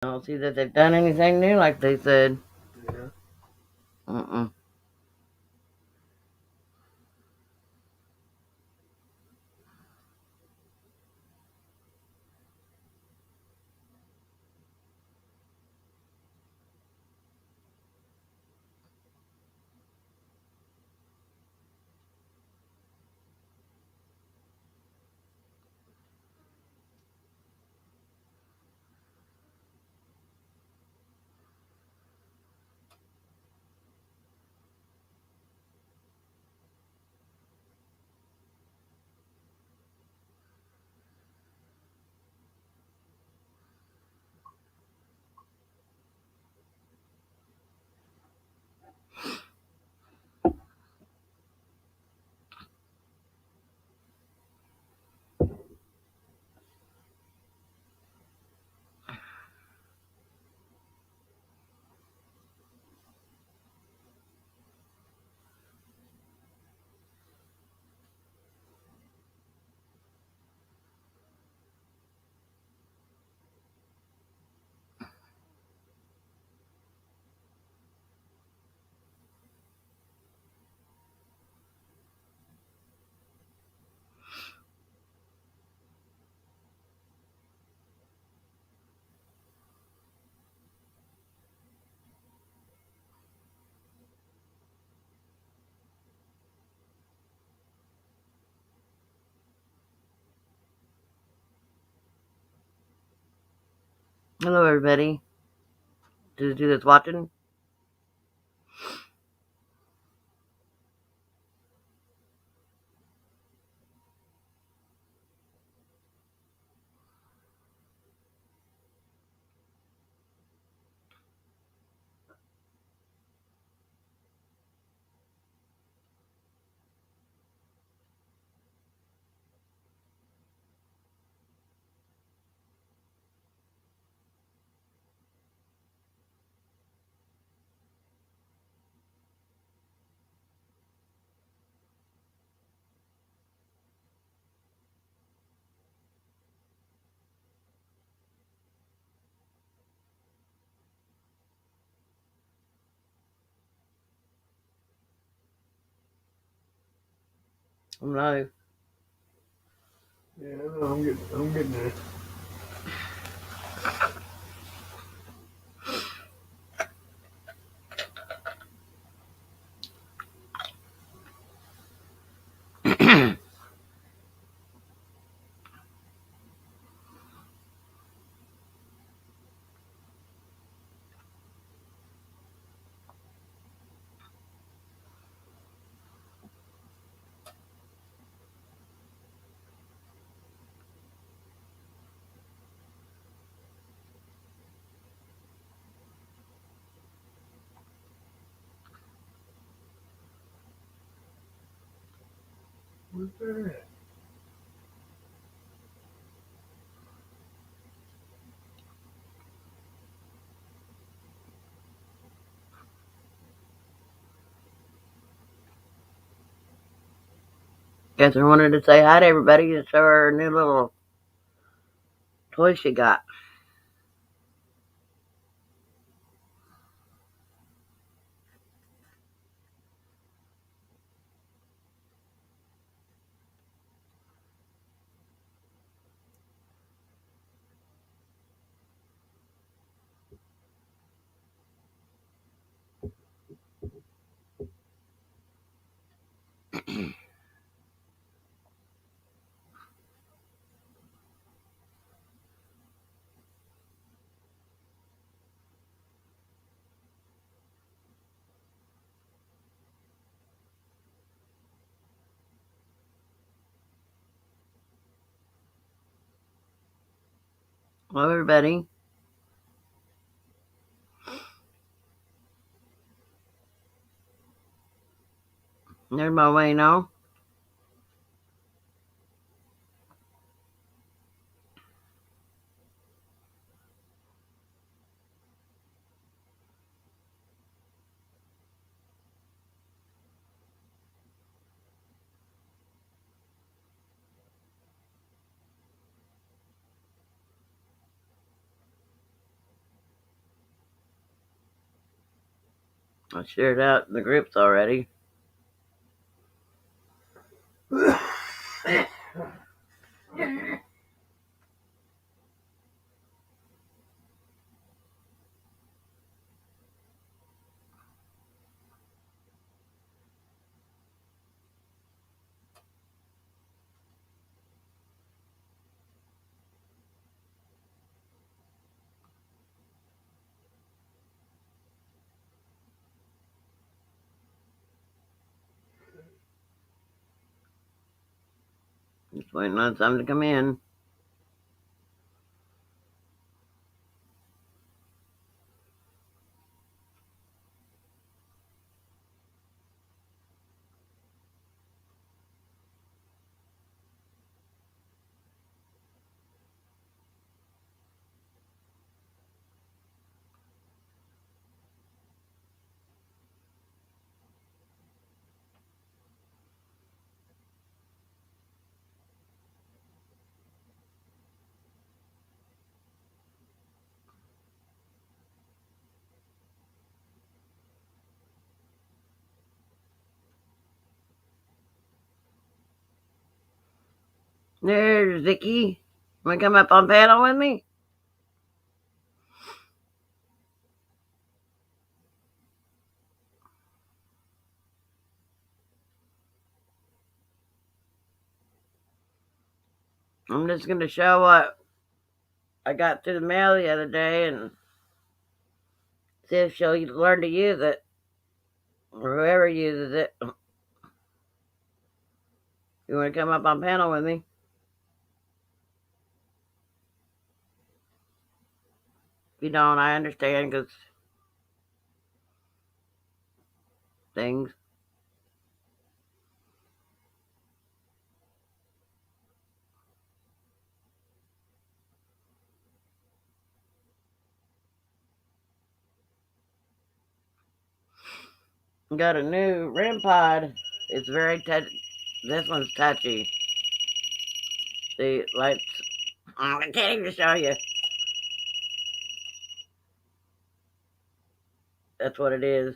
I don't see that they've done anything new like they said. Yeah. Mm-mm. Hello, everybody. Did you do this watching? I'm live. Yeah, I'm getting there. Where's that at? Catherine wanted to say hi to everybody and show her new little toy she got. Hello, everybody. There's my way now. I shared out in the groups already. Just waiting on some to come in. There's Vicky. Want to come up on panel with me? I'm just going to show what I got through the mail the other day and see if she'll learn to use it, or whoever uses it. You want to come up on panel with me? If you don't, I understand, because things. Got a new REM pod. It's very touchy. This one's touchy. See, lights. Oh, I can't even show you. That's what it is.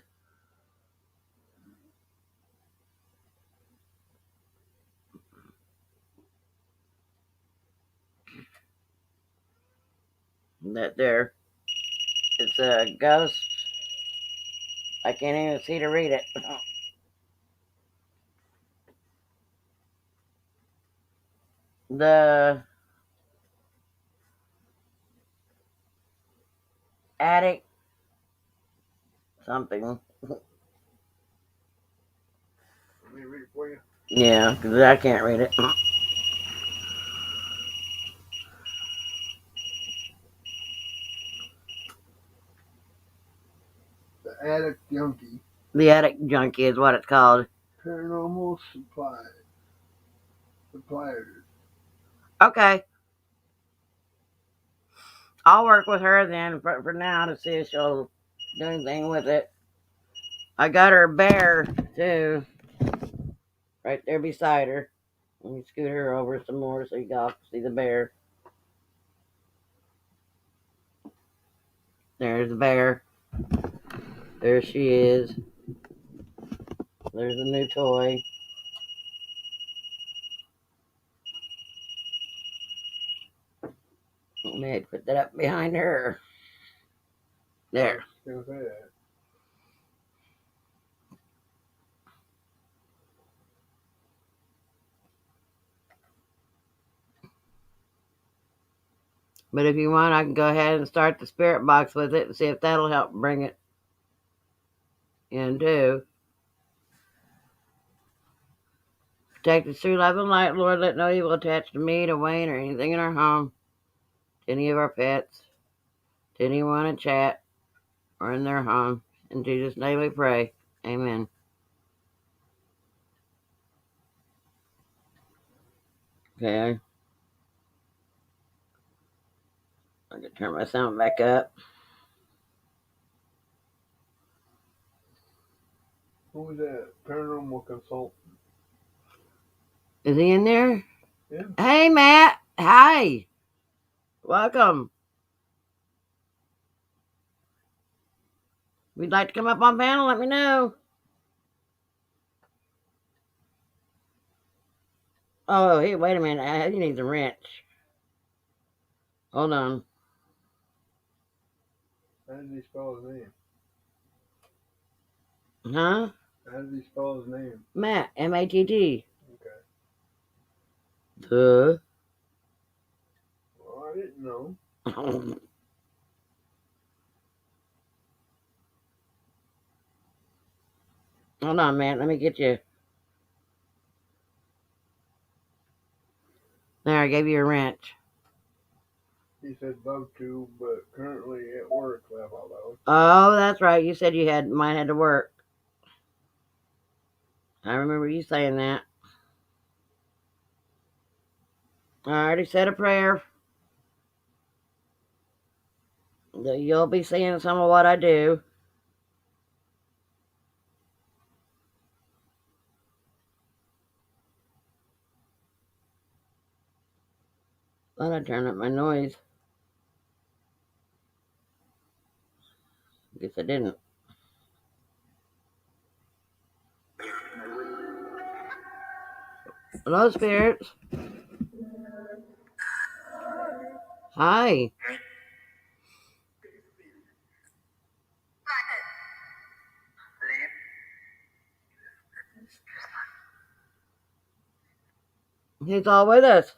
That there. It's a ghost. I can't even see to read it. The attic something. Let me read it for you. Yeah, because I can't read it. The Attic Junkie. The attic junkie is what it's called. Paranormal suppliers. Okay. I'll work with her then for now to see if she'll do anything with it. I got her bear too, right there beside her. Let me scoot her over some more so you guys can see the bear. There's the bear. There she is. There's a new toy. Let me put that up behind her. There. Don't say that. But if you want, I can go ahead and start the spirit box with it and see if that'll help bring it in too. Protect us through love and light, Lord. Let no evil attach to me, to Wayne, or anything in our home, to any of our pets, to anyone in chat or in their home. In Jesus' name we pray. Amen. Okay. I can turn my sound back up. Who was that? Paranormal consultant. Is he in there? Yeah. Hey, Matt. Hi. Welcome. If you'd like to come up on panel, let me know. Oh, hey, wait a minute. He needs a wrench. Hold on. How did he spell his name? Huh? How did he spell his name? Matt. M-A-T-T. Okay. Duh. Well, I didn't know. Hold on, Matt. Let me get you. There, I gave you a wrench. He said love to, but currently at work, laugh out loud. Oh, that's right. You said mine had to work. I remember you saying that. I already said a prayer. You'll be seeing some of what I do. Thought I'd turn up my noise. Guess I didn't. Hello, spirits. Hi. He's all with us.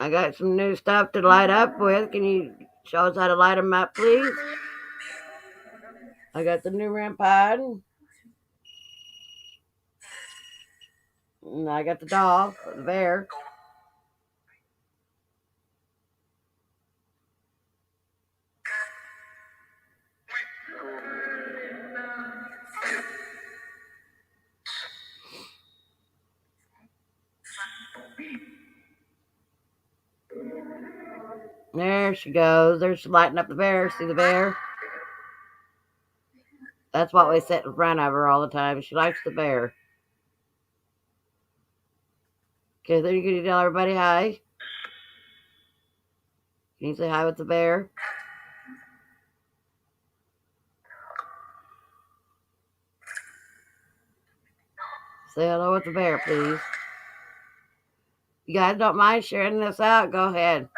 I got some new stuff to light up with. Can you show us how to light them up, please? I got the new REM pod. And I got the doll, the bear. There she goes. There's lighting up the bear. See the bear? That's what we sit in front of her all the time. She likes the bear. Okay, then you can tell everybody hi. Can you say hi with the bear? Say hello with the bear, please. You guys don't mind sharing this out? Go ahead.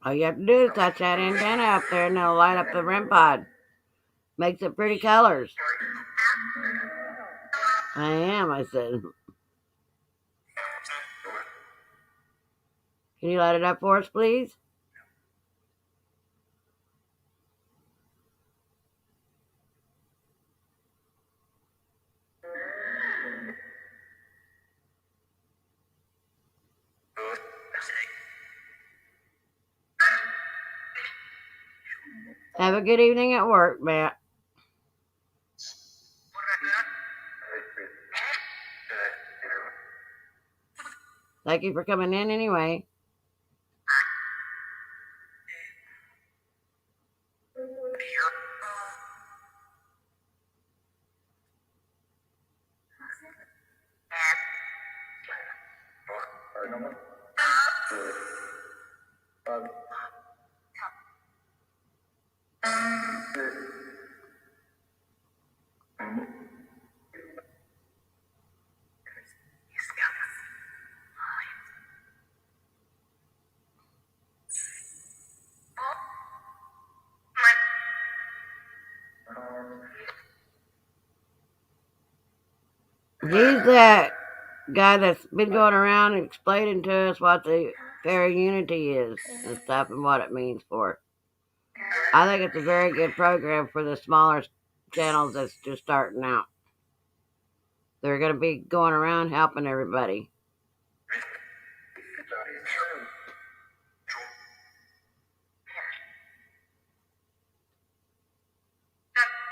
All you have to do is touch that antenna up there and it'll light up the REM pod. Makes it pretty colors. I am, I said. Can you light it up for us, please? Have a good evening at work, Matt. Thank you for coming in anyway. He's that guy that's been going around and explaining to us what the fairy unity is and stuff and what it means for it. I think it's a very good program for the smaller channels that's just starting out. They're going to be going around helping everybody.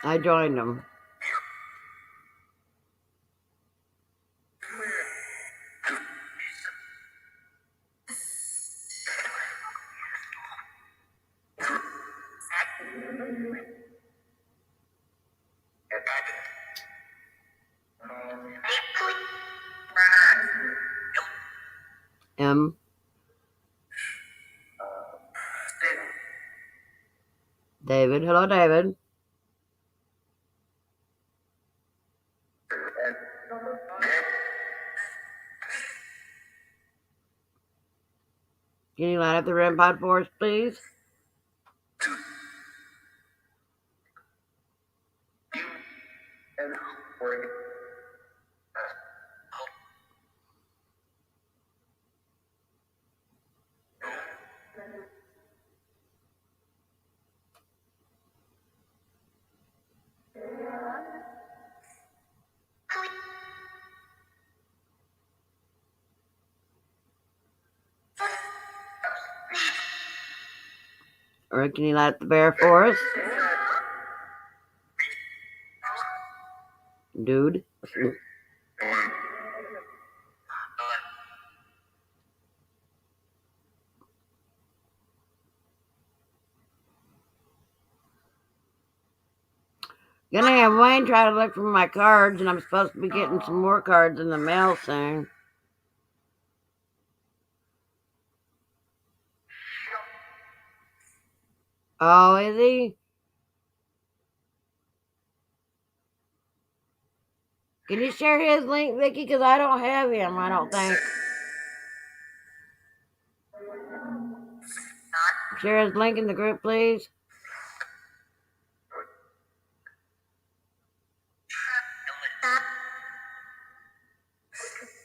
I joined them. M. David. Hello, David. Can you light up the REM pod for us, please? Or can you light up the bear for us? Dude. Gonna have Wayne try to look for my cards, and I'm supposed to be getting some more cards in the mail soon. Oh, is he? Can you share his link, Vicky? Because I don't have him, I don't think. Share his link in the group, please.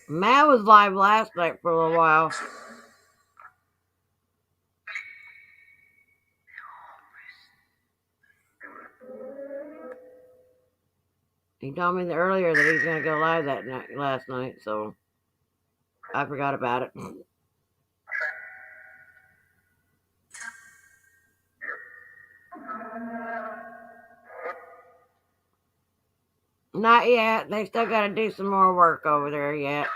Matt was live last night for a little while. He told me earlier that he's going to go live that night, last night, so I forgot about it. Not yet. They still got to do some more work over there yet.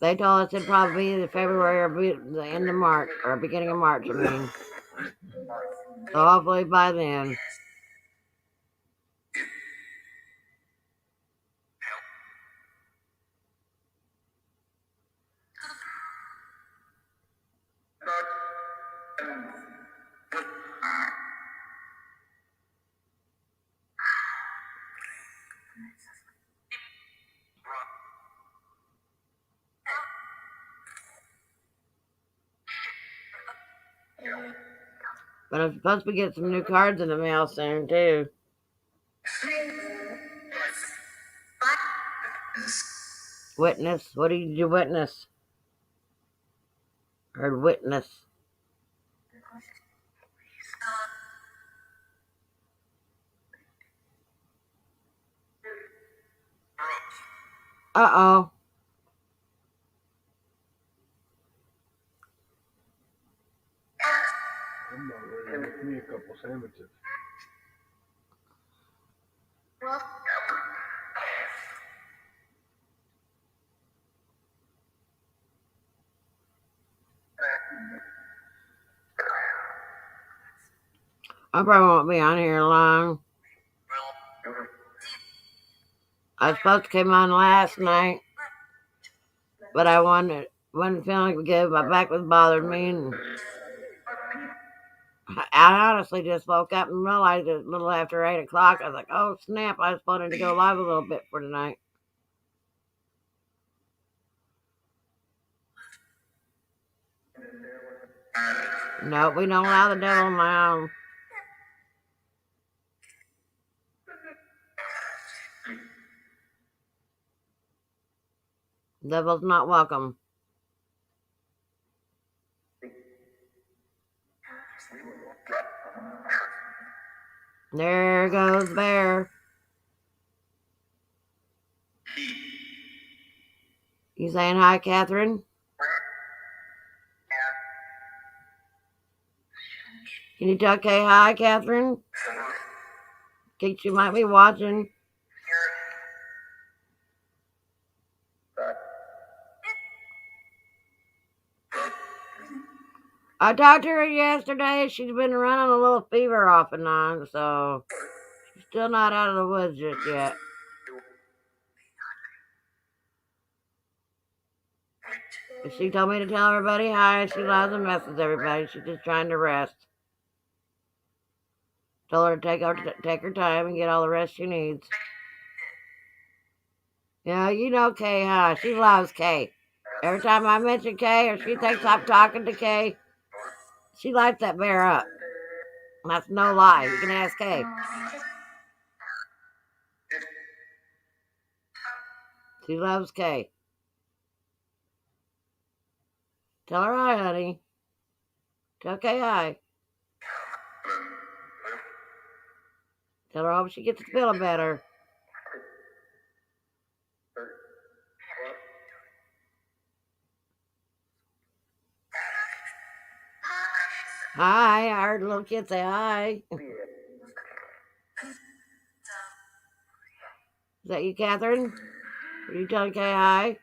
They told us it'd probably be the February or the end of March, or beginning of March, I mean. So hopefully by then. But I'm supposed to get some new cards in the mail soon, too. Witness? What did you witness? Heard witness. Uh-oh. I'm not ready to make me a couple sandwiches. I probably won't be on here long. I was supposed to come on last night, but I wasn't feeling good. My back was bothering me, and I honestly just woke up and realized it was a little after 8 o'clock. I was like, oh snap, I was planning to go live a little bit for tonight. No, we don't allow the devil in my home. Devil's not welcome. There goes Bear. You saying hi, Catherine? Can you tell Kay hi, Catherine? case you might be watching. I talked to her yesterday. She's been running a little fever off and on, so she's still not out of the woods just yet. But she told me to tell everybody hi. She loves and messes everybody. She's just trying to rest. Told her to take her time and get all the rest she needs. You know Kay, huh? She loves Kay. Every time I mention Kay or she thinks I'm talking to Kay, she lights that bear up. That's no lie. You can ask Kay. She loves Kay. Tell her hi, honey. Tell Kay hi. Tell her I hope she gets feeling better. Hi. I heard a little kid say hi. Is that you, Catherine? Are you telling Kay hi?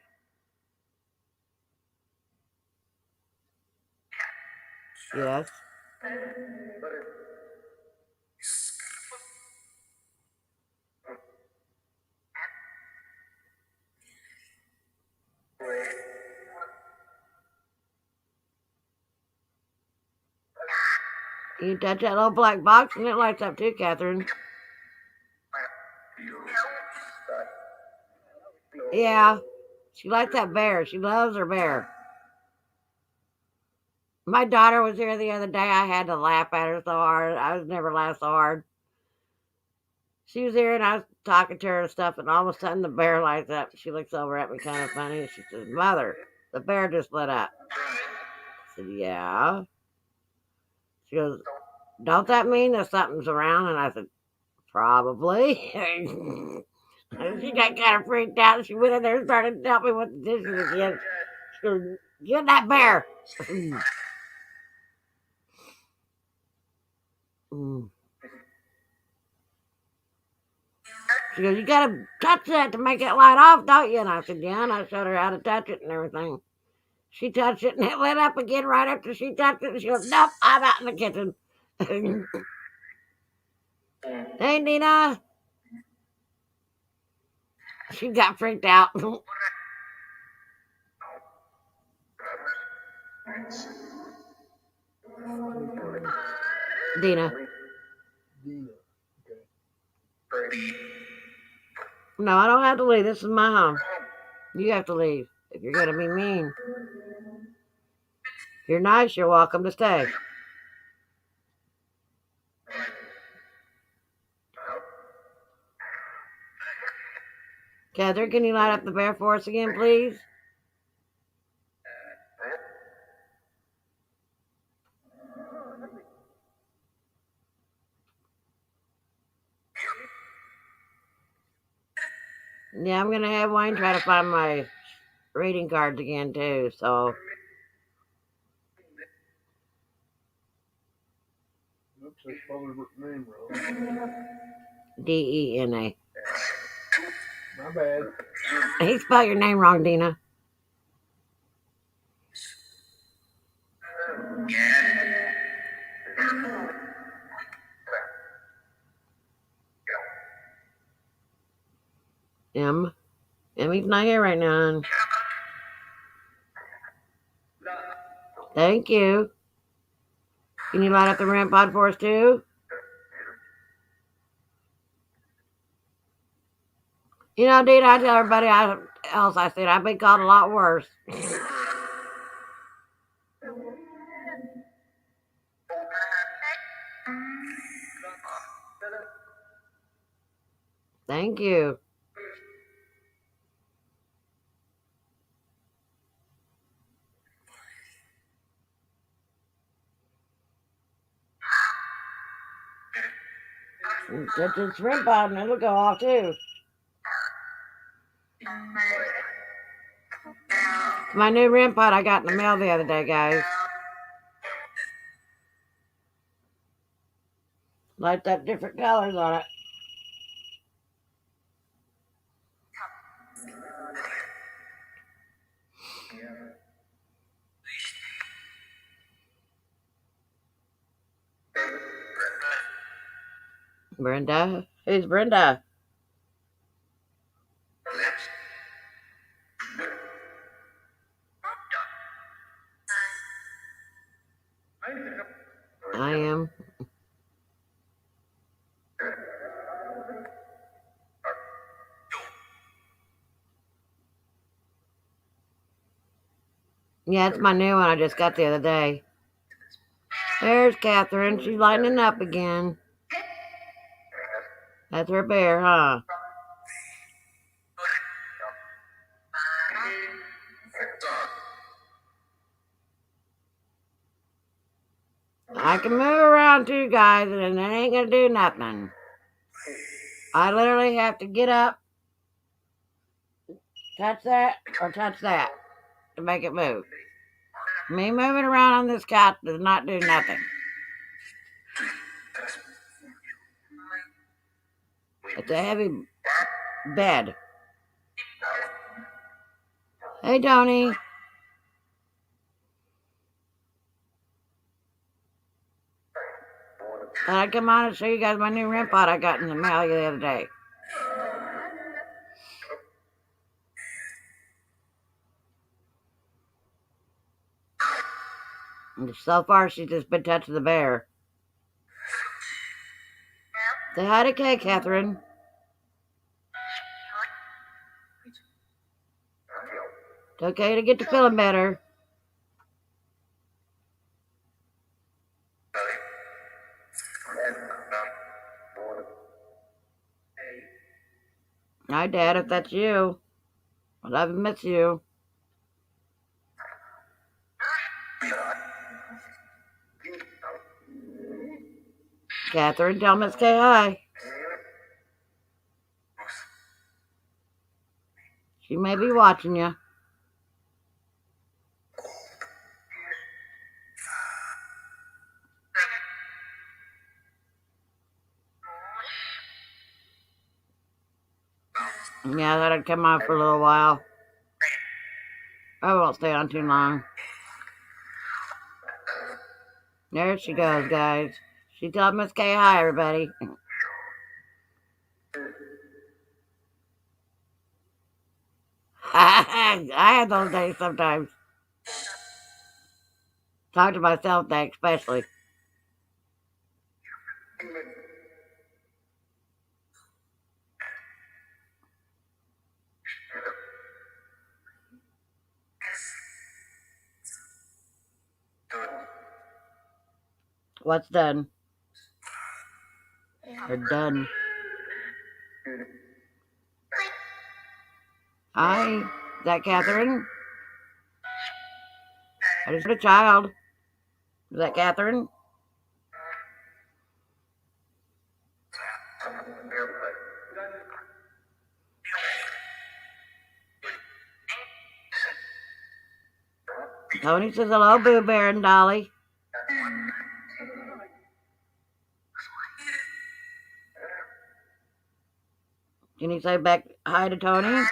Yes. You touch that little black box and it lights up too, Catherine. Yeah. She likes that bear. She loves her bear. My daughter was here the other day. I had to laugh at her so hard. I was never laughed so hard. She was here and I was talking to her and stuff, and all of a sudden the bear lights up. She looks over at me kind of funny and she says, "Mother, the bear just lit up." I said, "Yeah." She goes, "Don't that mean that something's around?" And I said, "Probably." She got kind of freaked out. She went in there and started to help me with the dishes again. She goes, "Get that bear." She goes, "You gotta touch that to make it light off, don't you?" And I said, "Yeah." And I showed her how to touch it and everything. She touched it and it lit up again right after she touched it. And she goes, "Nope, I'm out in the kitchen." Hey, Nina. She got freaked out. Dina. Dina. Okay. No, I don't have to leave. This is my home. You have to leave if you're going to be mean. If you're nice, you're welcome to stay. Catherine, can you light up the bear for us again, please? Yeah, I'm going to have Wayne try to find my reading cards again, too, so... Oops, I spelled her name wrong. Dena. My bad. He spelled your name wrong, Dina. M. Emmy's not here right now. Thank you. Can you light up the ramp pod for us, too? You know, Dina, I tell everybody else, I said, I've been called a lot worse. Thank you. Touch this ramp pod and it'll go off, too. My new REM pod I got in the mail the other day, guys. Lights up different colors on it. Brenda? Who's Brenda? I am. Yeah, it's my new one I just got the other day. There's Catherine. She's lightening up again. That's her bear, huh? I can move around too, guys, and it ain't gonna do nothing. I literally have to get up, touch that, or touch that to make it move. Me moving around on this couch does not do nothing. It's a heavy bed. Hey, Tony. I'd come on and show you guys my new REM pod I got in the mail the other day. And so far, she's just been touching the bear. Say hi to Kay, Catherine. It's okay to get to feeling better. Hi, Dad, if that's you. I love and miss you. Catherine, tell Miss Kay hi. She may be watching you. Yeah, I thought I'd come on for a little while. I won't stay on too long. There she goes, guys. She told Miss Kay hi, everybody. I have those days sometimes. Talk to myself, that especially. What's done? Or done. Hi, is that Catherine? I just heard a child. Is that Catherine? Tony says hello, Boo Bear and Dolly. Can you say back hi to Tony?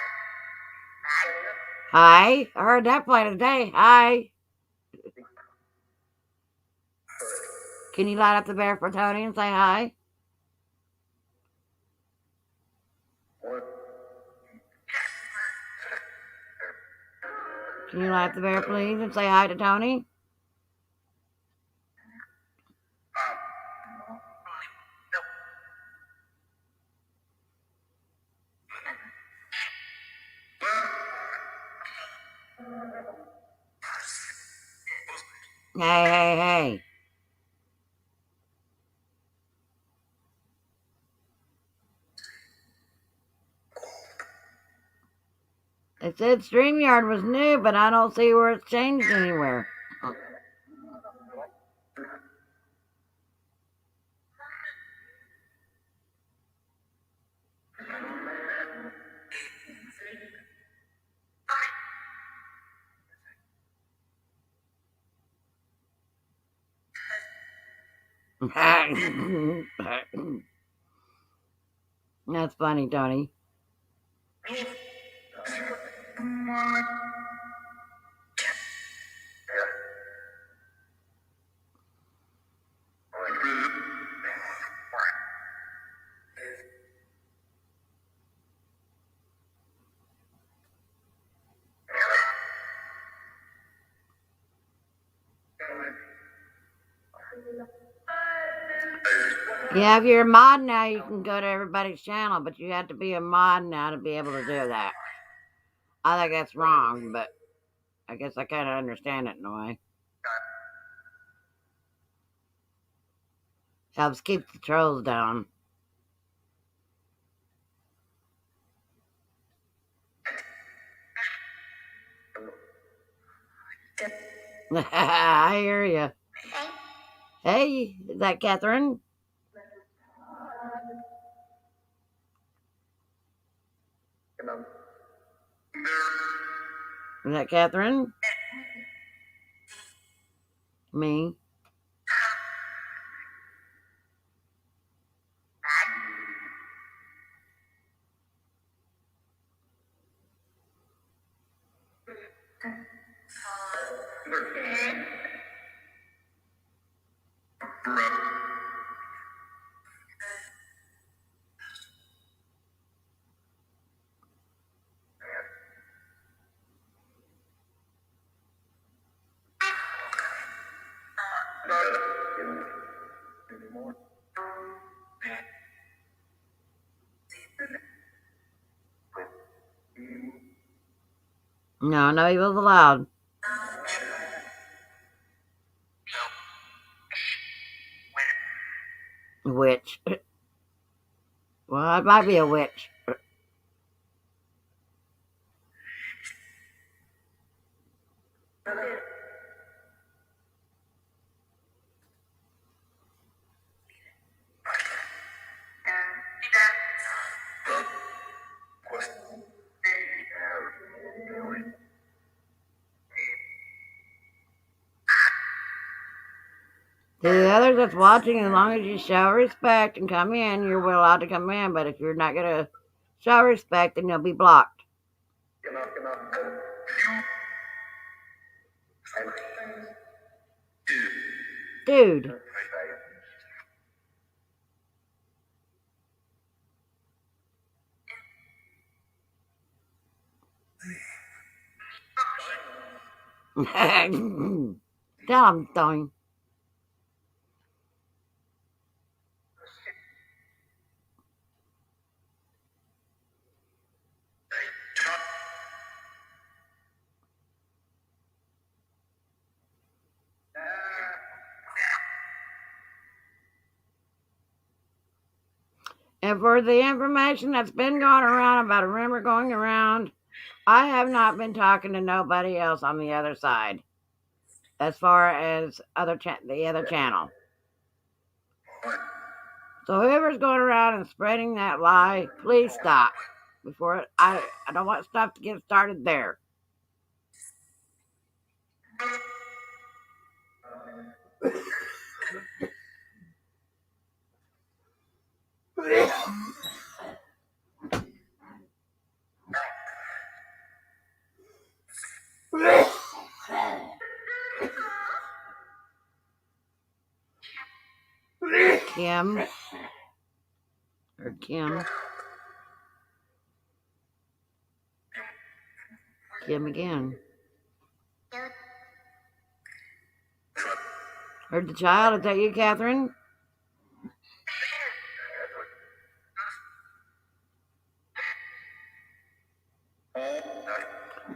Hi. I heard that play today. Hi. Can you light up the bear for Tony and say hi? Can you light up the bear, please, and say hi to Tony? Hey, hey, hey. They said StreamYard was new, but I don't see where it's changed anywhere. That's funny, Tony. Yeah, if you're a mod now, you can go to everybody's channel, but you have to be a mod now to be able to do that. I think that's wrong, but I guess I kind of understand it in a way. Helps keep the trolls down. I hear you. Hey, is that Catherine? Is that Catherine? Me? No, no evil's allowed. Witch. Well, it might be a witch. To the others that's watching, as long as you show respect and come in, you're allowed to come in. But if you're not going to show respect, then you'll be blocked. Dude. Tell him, Tony. And for the information that's been going around about a rumor going around, I have not been talking to nobody else on the other side, as far as the other channel. So whoever's going around and spreading that lie, please stop. Before I don't want stuff to get started there. Kim or Kim. Kim again. Heard the child. Is that you, Catherine?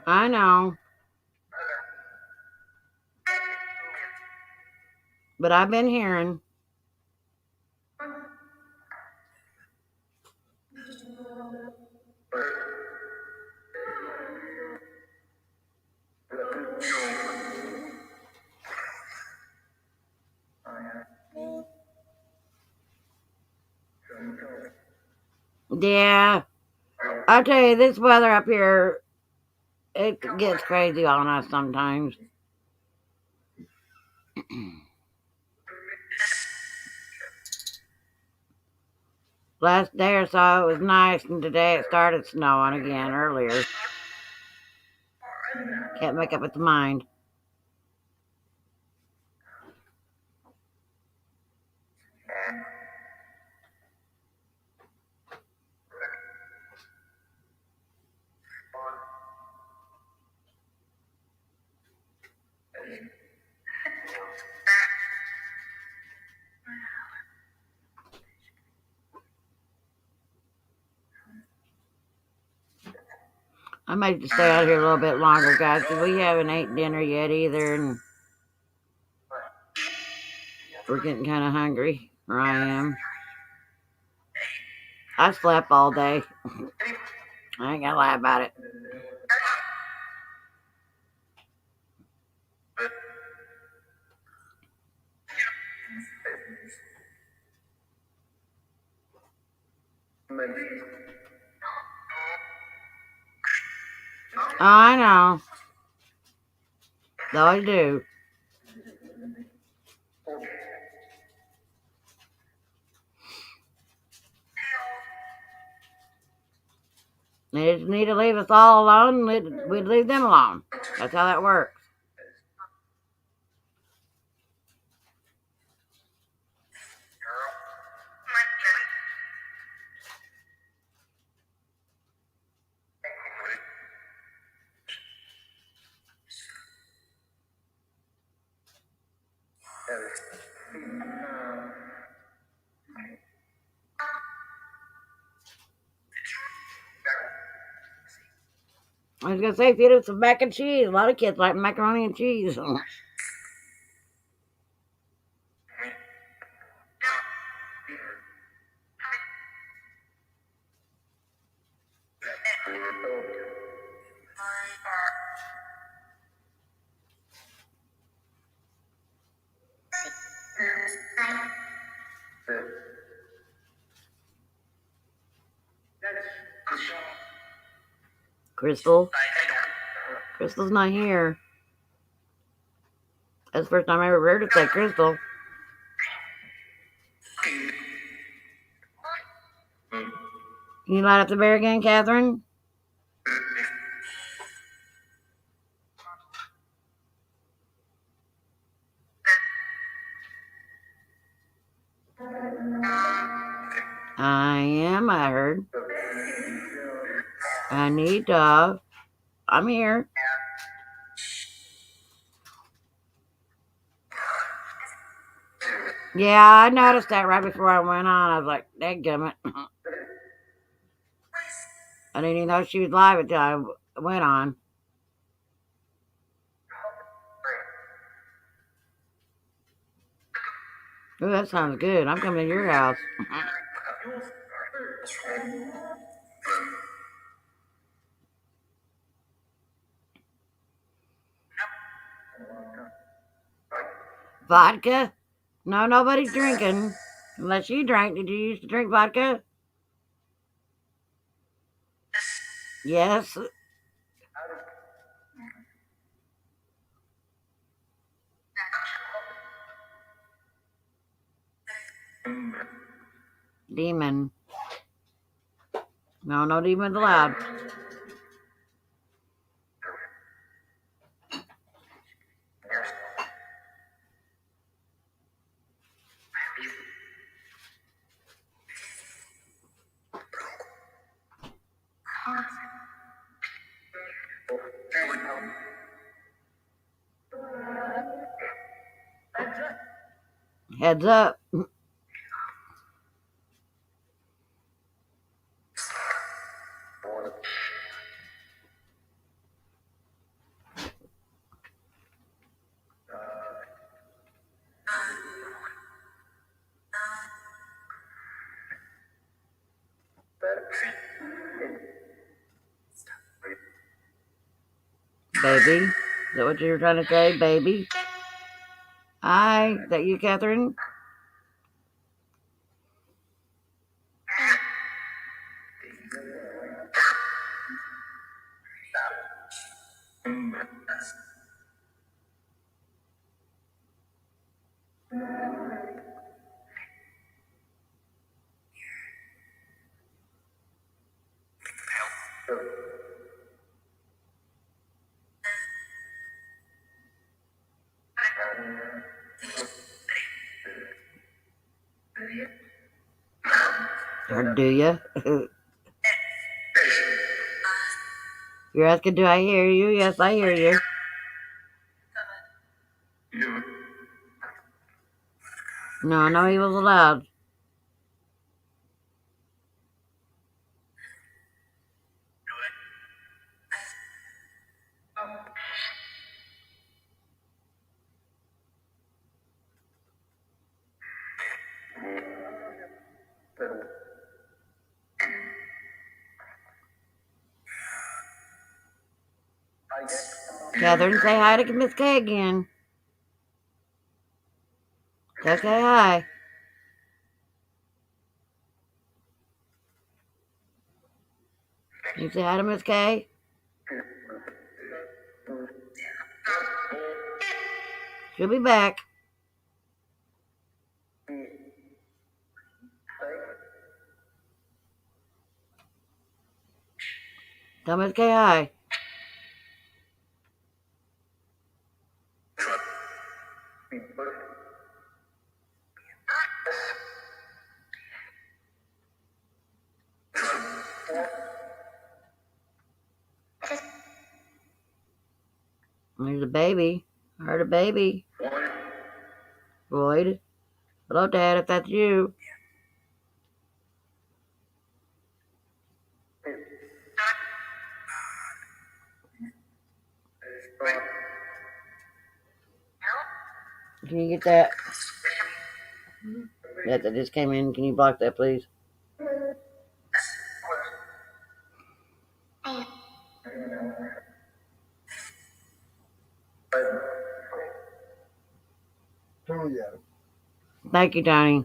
I know. But I've been hearing. Yeah. I tell you, this weather up here, it gets crazy on us sometimes. Last day or so it was nice, and today it started snowing again earlier. Can't make up its mind. I might stay out here a little bit longer, guys, because we haven't eaten dinner yet either, and we're getting kind of hungry, or I am. I slept all day. I ain't gonna lie about it. Oh, I know. Though I do. They just need to leave us all alone, and we'd leave them alone. That's how that works. I was gonna say, feed us some mac and cheese. A lot of kids like macaroni and cheese. Crystal? Crystal's not here. That's the first time I ever heard it say Crystal. Can you light up the bear again, Catherine? I am, I heard. I need dog. I'm here. Yeah, I noticed that right before I went on. I was like, dadgummit. I didn't even know she was live until I went on. Ooh, that sounds good. I'm coming to your house. Vodka? No, nobody's drinking. Unless you drank. Did you used to drink vodka? Yes. Demon. No, no demons allowed. Heads up. Baby. Is that what you were trying to say, baby? Hi. Is that you, Catherine? Or do you? You're asking, do I hear you? Yes, I hear you. No, no evils allowed. Catherine, say hi to Miss K again. Tell Kay hi. Can you say hi to Miss K? She'll be back. Tell Miss K hi. There's a baby. I heard a baby. Lloyd. Hello, Dad, if that's you. Can you get that? That just came in. Can you block that, please? Tony got it. Thank you, Tony.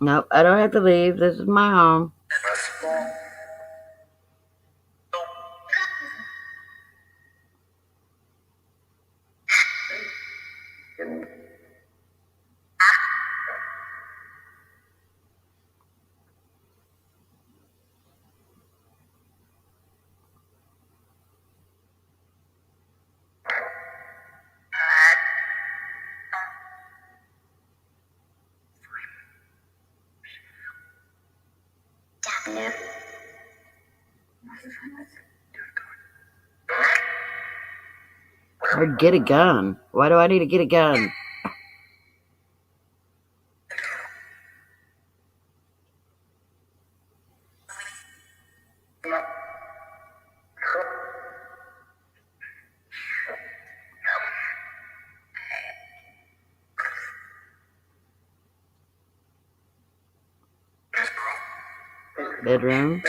Nope, I don't have to leave. This is my home. Or get a gun. Why do I need to get a gun? Bedroom.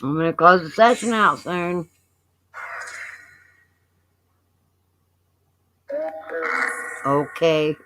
I'm gonna close the session out soon. Okay.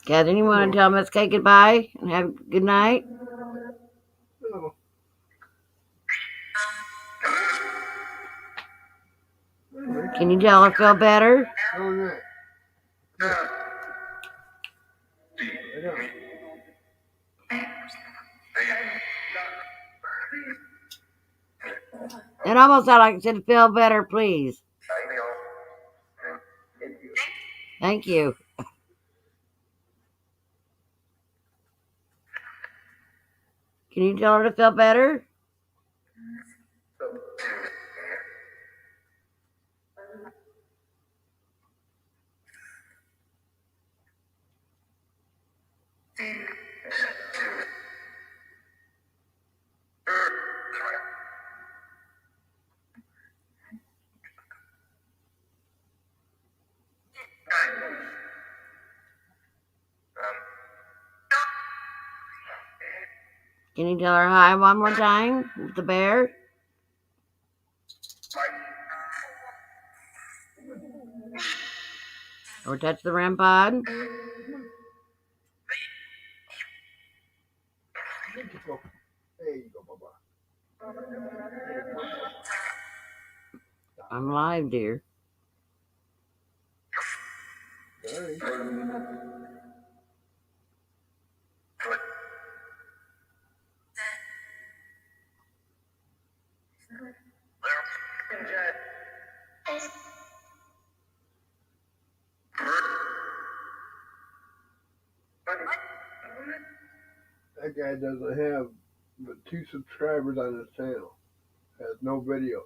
Catherine, you want to tell Miss Kay goodbye and have a good night? No. Can you tell her feel better? Okay. It almost sounded like it said feel better, please. Thank you. Can you tell her to feel better? Can you tell her hi one more time with the bear? Or touch the REM pod? There you go, Baba. I'm live, dear. Sorry. That guy doesn't have but 2 subscribers on his channel. Has no videos.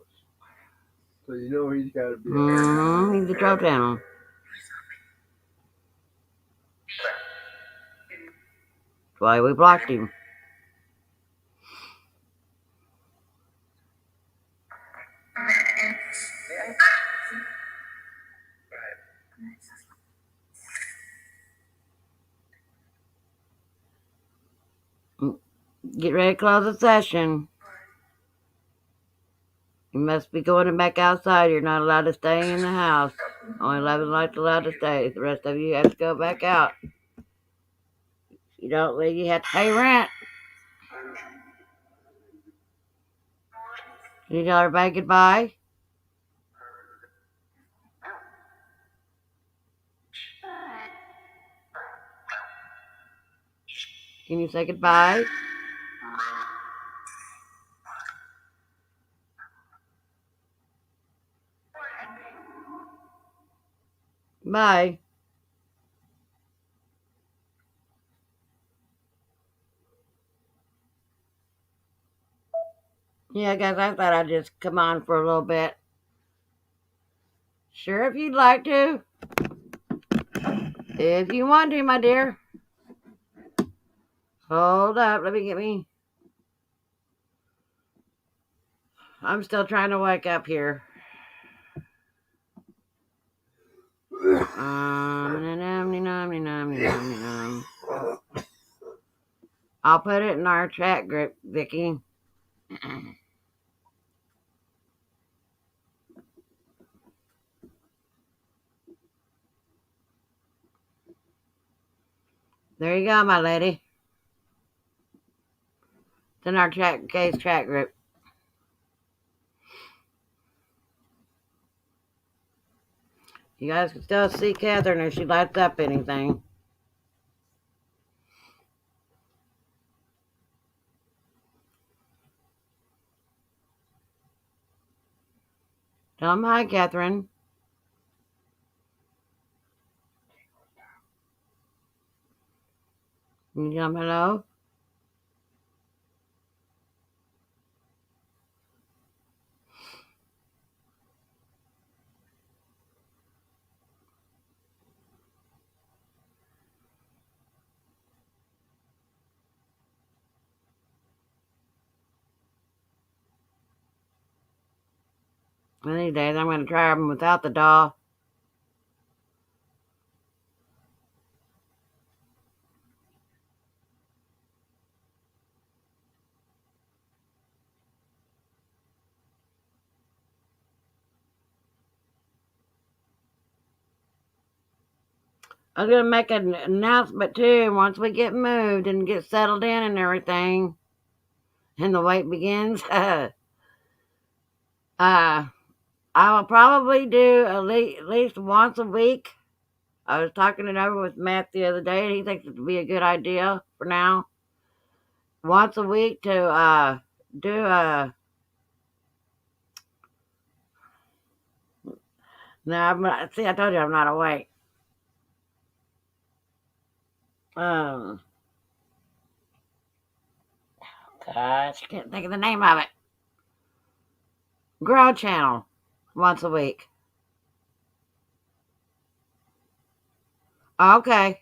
So you know he's got to be. He's a troll channel. That's why we blocked him. Get ready to close the session. You must be going back outside. You're not allowed to stay in the house. Only 11 lights allowed to stay. The rest of you have to go back out. If you don't leave, you have to pay rent. Can you tell everybody goodbye? Can you say goodbye? Bye. Yeah, guys, I thought I'd just come on for a little bit. Sure, if you'd like to. If you want to, my dear. Hold up, let me get me. I'm still trying to wake up here. I'll put it in our chat group, Vicky. There you go, my lady. It's in our case chat group. You guys can still see Catherine if she lights up anything. Tell them hi, Catherine. Can you tell them hello? One of these days, I'm going to try them without the doll. I was gonna make an announcement too. Once we get moved and get settled in and everything, and the wait begins, I will probably do at least once a week. I was talking it over with Matt the other day, and he thinks it would be a good idea for now. Once a week to do a. No, I'm not. See, I told you I'm not awake. Um, gosh, I can't think of the name of it. Grow channel once a week. Okay.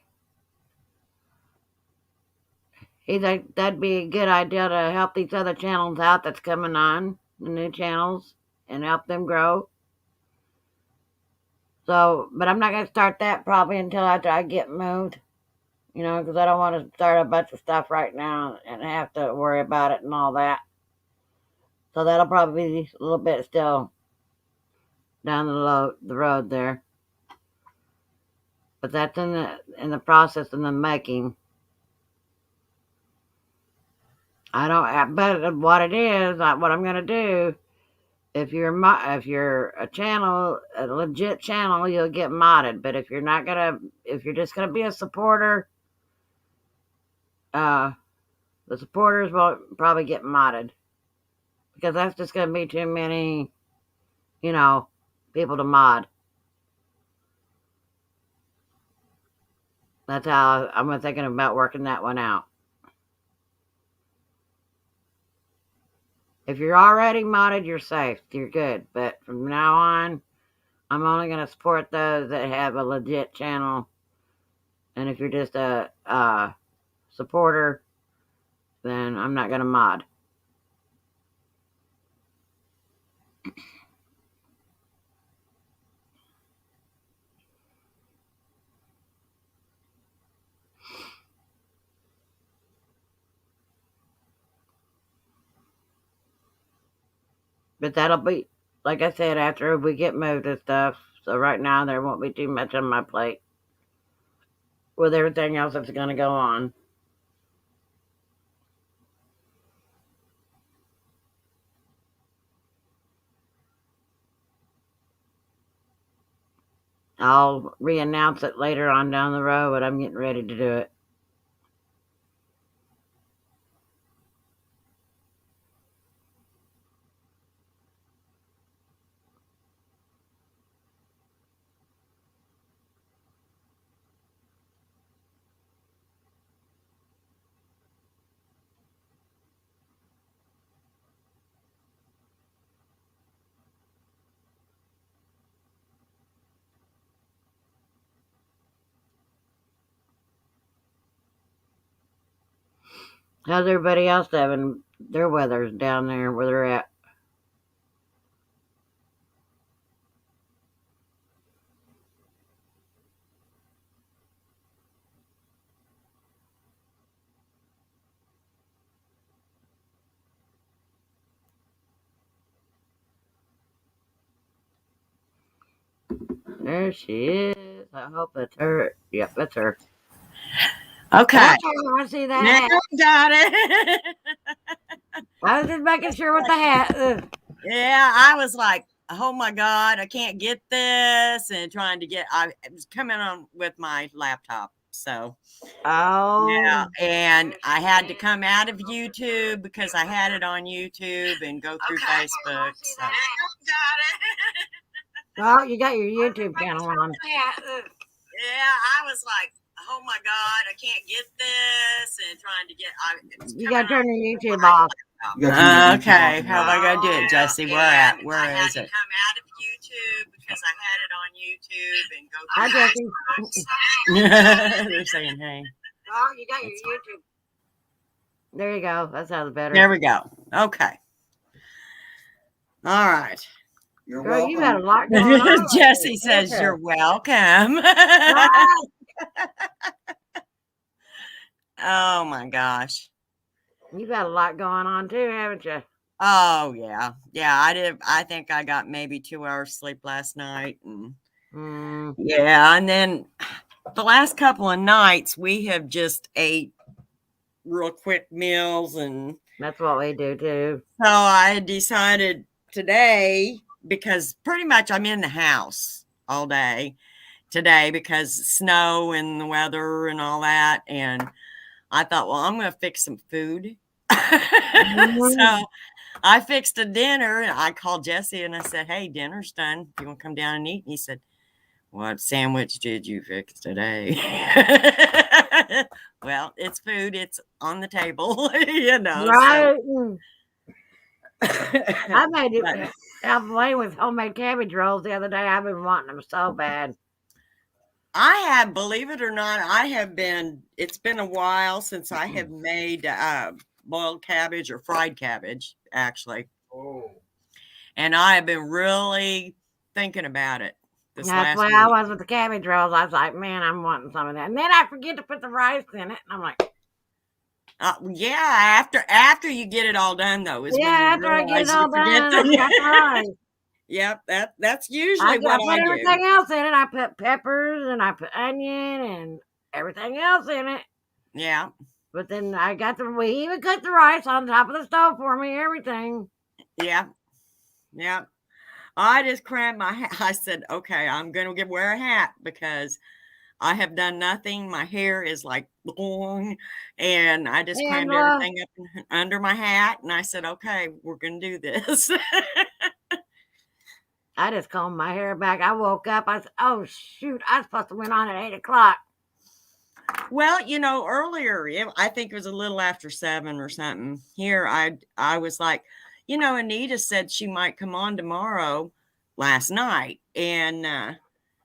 He think that'd be a good idea to help these other channels out that's coming on, the new channels, and help them grow. So, but I'm not going to start that probably until after I get moved, because I don't want to start a bunch of stuff right now and have to worry about it and all that. So that'll probably be a little bit still down the road there. But that's in the process in the making. I don't. But what it is, what I'm going to do. If you're a legit channel, you'll get modded. But if you're just gonna be a supporter, the supporters won't probably get modded because that's just gonna be too many, people to mod. That's how I'm thinking about working that one out. If you're already modded, you're safe. You're good. But from now on, I'm only going to support those that have a legit channel. And if you're just a supporter, then I'm not going to mod. But that'll be, like I said, after we get moved and stuff. So right now, there won't be too much on my plate with everything else that's going to go on. I'll re-announce it later on down the road, but I'm getting ready to do it. How's everybody else having their weathers down there where they're at? There she is. I hope that's her. Yep, that's her. Okay. That's her. I want to see that Now hat. I got it. I was just making sure with the hat. Ugh. Yeah, I was like, oh my God, I can't get this. And I was coming on with my laptop. So, Oh. yeah. And I had to come out of YouTube because I had it on YouTube and go through Facebook. So. Now I got it. Well, you got your YouTube channel on. Yeah, I was like, oh my God, I can't get this. And trying to get, you got to turn your YouTube off. Okay, how am I going to do it, Jesse? Where is it? Come out of YouTube because I had it on YouTube and go through Hi, Jesse. They're saying, hey. Well, you got your YouTube. There you go. That sounds better. There we go. Okay. All right. You're Girl, welcome. You got a lot going on. Jesse says you're welcome. Oh my gosh. You've got a lot going on too, haven't you? Oh yeah. Yeah, I did. I think I got maybe 2 hours sleep last night. And yeah, and then the last couple of nights we have just ate real quick meals, and That's what we do too. so I decided today, because pretty much I'm in the house all day today because snow and the weather and all that, and I thought, well, I'm going to fix some food. So I fixed a dinner, and I called Jesse and I said, hey, dinner's done. You want to come down and eat? And he said, what sandwich did you fix today? Well, it's food. It's on the table, you know. Right. So. I made it halfway with homemade cabbage rolls the other day. I've been wanting them so bad. I have, believe it or not, it's been a while since I have made boiled cabbage or fried cabbage, actually. Oh. And I have been really thinking about it this That's last why week. I was with the cabbage rolls. I was like, man, I'm wanting some of that. And then I forget to put the rice in it. And I'm like, yeah, after you get it all done, though, is yeah, when you after I get realize it all you forget done, I got the rice. Yep, that's usually I what put I everything do. else in it. I put peppers and I put onion and everything else in it. Yeah. But then we even cooked the rice on top of the stove for me, everything. Yeah. Yeah. I just crammed my hat. I said, okay, I'm going to wear a hat because I have done nothing. My hair is like long, and I just crammed everything up under my hat. And I said, okay, we're going to do this. I just combed my hair back. I woke up. I said, oh, shoot, I was supposed to went on at 8 o'clock. Well, earlier, I think it was a little after 7 or something. Here, I was like, Anita said she might come on tomorrow last night. And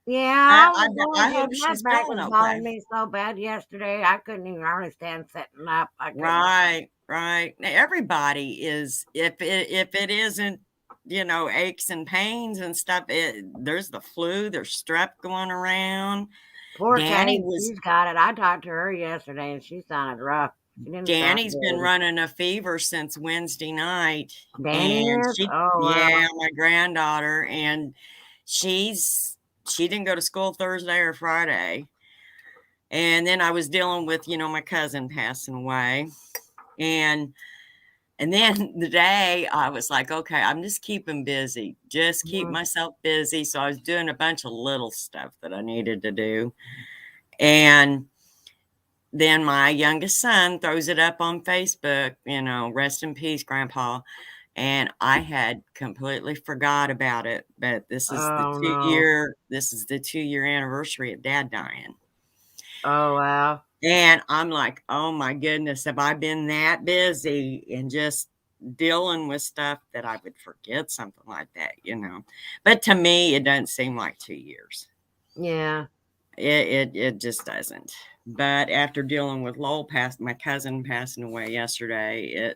yeah, I hope she's back feeling was okay. bothering me so bad yesterday. I couldn't even hardly stand sitting up. Right. Now, everybody is, if it isn't, aches and pains and stuff, there's the flu, there's strep going around. Poor Danny, she's got it. I talked to her yesterday, and she sounded rough. Danny's been running a fever since Wednesday night. Danny is? Yeah, my granddaughter, and she didn't go to school Thursday or Friday. And then I was dealing with, my cousin passing away. And then the day I was like, okay, I'm just keeping busy. Just keep myself busy. So I was doing a bunch of little stuff that I needed to do. And then my youngest son throws it up on Facebook, rest in peace, Grandpa. And I had completely forgot about it. But this is the 2-year anniversary of Dad dying. Oh, wow. And I'm like, oh my goodness, have I been that busy and just dealing with stuff that I would forget something like that, But to me, it doesn't seem like 2 years. Yeah. It just doesn't. But after dealing with Lowell my cousin passing away yesterday,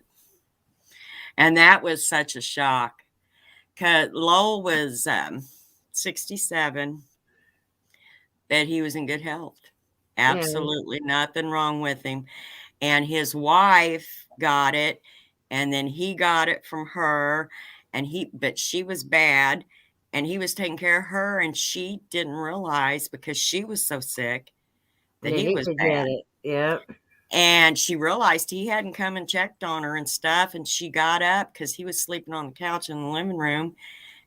and that was such a shock. Because Lowell was 67, but he was in good health. Absolutely nothing wrong with him. And his wife got it, and then he got it from her, but she was bad, and he was taking care of her, and she didn't realize because she was so sick that he was bad. Yep. And she realized he hadn't come and checked on her and stuff, and she got up because he was sleeping on the couch in the living room,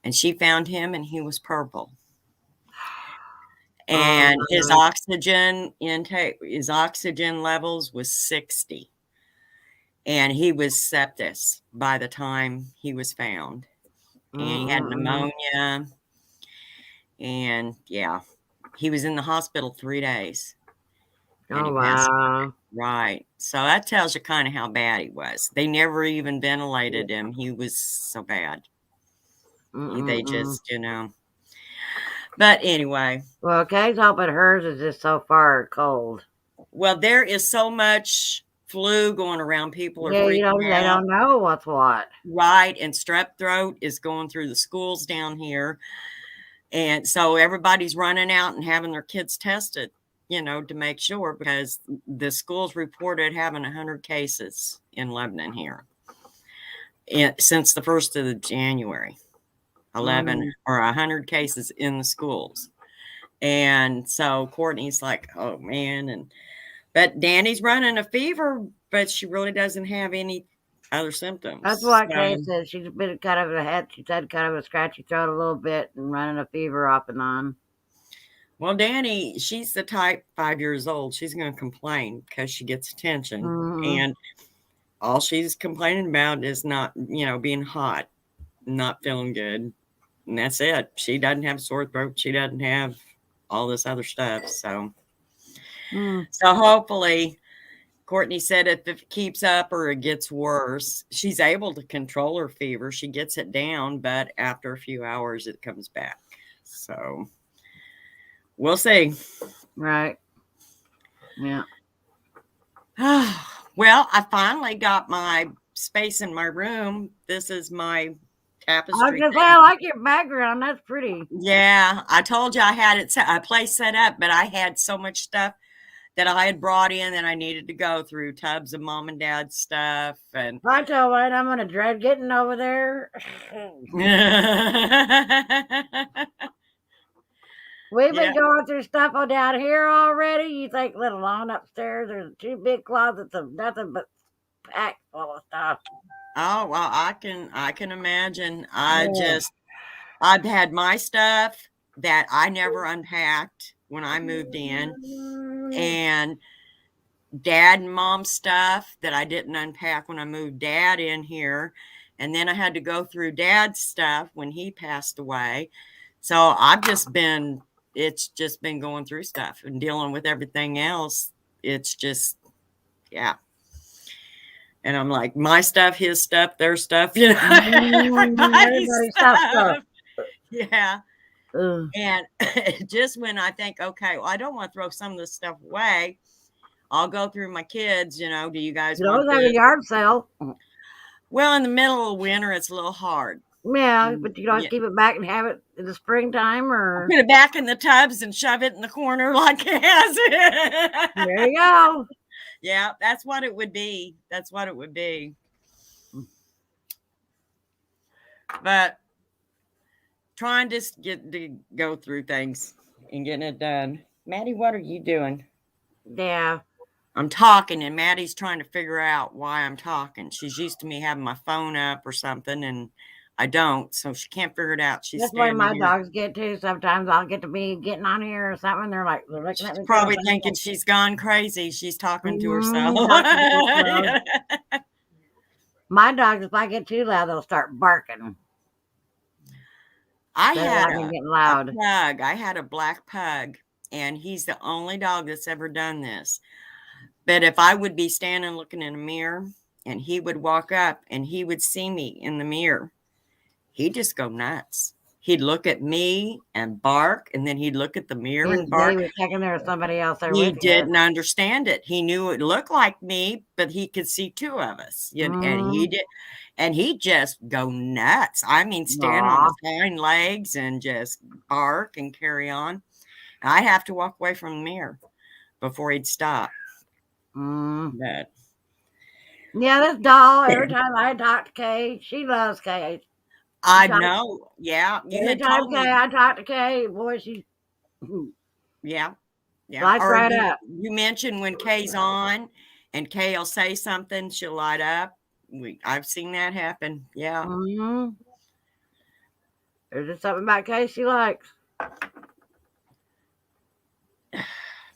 and she found him, and he was purple. And his oxygen intake, his oxygen levels was 60. And he was sepsis by the time he was found. And he had pneumonia. And yeah, he was in the hospital 3 days. Oh, wow. Right. So that tells you kind of how bad he was. They never even ventilated him. He was so bad. They just, But anyway. Well, Kay's hoping hers is just so far cold. Well, there is so much flu going around. People are freaking out. They don't know what's what. Right. And strep throat is going through the schools down here. And so everybody's running out and having their kids tested, to make sure, because the schools reported having 100 cases in Lebanon here since the 1st of January. 11 or 100 cases in the schools. And so Courtney's like, oh man. But Danny's running a fever, but she really doesn't have any other symptoms. That's what Kay said. She's been kind of she said kind of a scratchy throat a little bit and running a fever off and on. Well, Danny, she's the type 5 years old. She's going to complain because she gets attention. And all she's complaining about is not, being hot, not feeling good. And that's it. She doesn't have a sore throat. She doesn't have all this other stuff. So hopefully, Courtney said if it keeps up or it gets worse, she's able to control her fever. She gets it down, but after a few hours, it comes back. So we'll see. Right. Yeah. Well, I finally got my space in my room. This is my tapestry. I was gonna say, I like your background. That's pretty. Yeah, I told you I had a place set up, but I had so much stuff that I had brought in that I needed to go through, tubs of mom and dad's stuff. And I told Wayne I'm gonna dread getting over there. We've been going through stuff down here already. You think, let alone upstairs? There's 2 big closets of nothing but packed full of stuff. Oh well, I can imagine. I've had my stuff that I never unpacked when I moved in, and dad and mom stuff that I didn't unpack when I moved dad in here, and then I had to go through dad's stuff when he passed away. So it's just been going through stuff and dealing with everything else. It's just, yeah. And I'm like, my stuff, his stuff, their stuff, everybody's stuff. Yeah. And just when I think, okay, well, I don't want to throw some of this stuff away, I'll go through my kids, do you guys want have a yard sale? Well, in the middle of winter, it's a little hard. Yeah, but you don't keep it back and have it in the springtime, or put it back in the tubs and shove it in the corner like it has. There you go. Yeah, that's what it would be. That's what it would be. But trying to get to go through things and getting it done. Maddie, what are you doing? Yeah. I'm talking, and Maddie's trying to figure out why I'm talking. She's used to me having my phone up or something, and I don't, so she can't figure it out. That's why my dogs get too. Sometimes I'll get to be getting on here or something. They're looking at me. Probably thinking she's gone crazy. She's talking to herself. My dogs, if I get too loud, they'll start barking. I had a pug. I had a black pug, and he's the only dog that's ever done this. But if I would be standing looking in a mirror, and he would walk up, and he would see me in the mirror, he'd just go nuts. He'd look at me and bark, and then he'd look at the mirror and bark. He was thinking there was somebody else there. He didn't understand it. He knew it looked like me, but he could see 2 of us. And he did, and he'd just go nuts. I mean, stand on his hind legs and just bark and carry on. And I'd have to walk away from the mirror before he'd stop. But yeah, this doll, every time I talk to Kay, she loves Kay. I know. Yeah. Every time I talk to Kay, boy, she. Yeah. Yeah. Lights right up. You mentioned when Kay's on and Kay will say something, she'll light up. I've seen that happen. Yeah. There's just something about Kay she likes.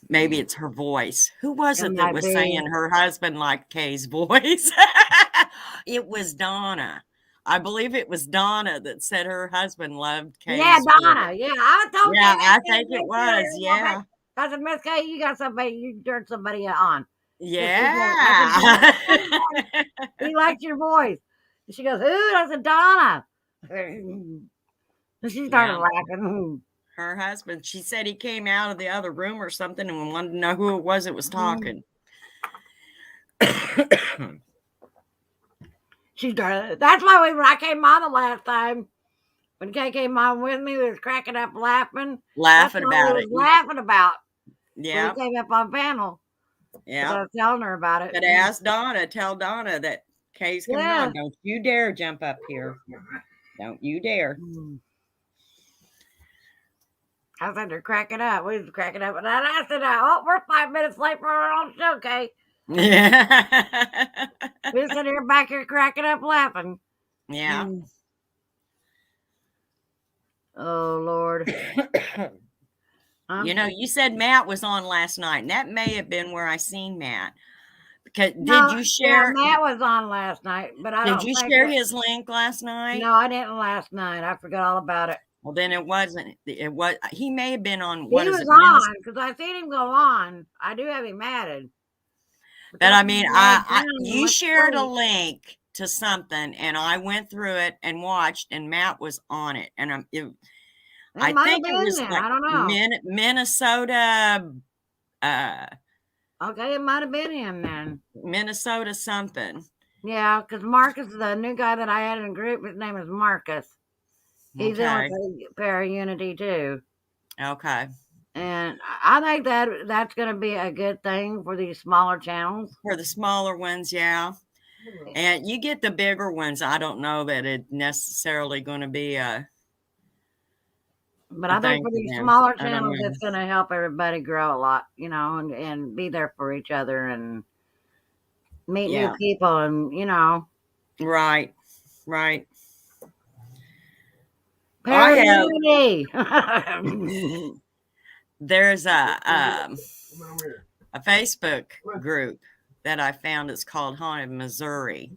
Maybe it's her voice. Who was it that was saying her husband liked Kay's voice? It was Donna. I believe it was Donna that said her husband loved Kay's voice. Donna. Yeah, I told you. Yeah, I think it was. Yeah. I said, Miss Kay, you got somebody, you turned somebody on. Yeah. He liked your voice. And she goes, who? I said, Donna. And she started laughing. Her husband, she said he came out of the other room or something and wanted to know who it was that was talking. She started. That's why when I came on the last time, when Kay came on with me, we was cracking up laughing. Laughing about it. Laughing about. Yeah. We came up on panel. Yeah. I was telling her about it. But ask Donna, tell Donna that Kay's coming on. Don't you dare jump up here. Don't you dare. I said, they're cracking up. We was cracking up. And I said, oh, we're 5 minutes late for our own show, Kay. Yeah. We're sitting here back here cracking up laughing. Yeah. Oh, Lord. You know, you said Matt was on last night, and that may have been where I seen Matt. Because No, did you share? Yeah, Matt was on last night, but I Did don't you think share that- his link last night? No, I didn't last night. I forgot all about it. Well, then it wasn't. It was. He may have been on. He What is was it? on because I seen him go on. I do have him added. But I mean, you Let's shared a see. link to something, and I went through it and watched, and Matt was on it, and I might think have it been was there. like I don't know. Minnesota, Okay, it might have been him then. Minnesota something. Yeah, because Marcus, the new guy that I had in the group, his name is Marcus. He's in Okay. with the Para-Unity too. Okay. And I think that's going to be a good thing for these smaller channels. For the smaller ones, yeah. And you get the bigger ones. I don't know that it's necessarily going to be a. But I think for these smaller channels, it's going to help everybody grow a lot, you know, and be there for each other and meet new people and, you know. Right. Right. Para-Unity. There's a Facebook group that I found. It's called Haunted Missouri.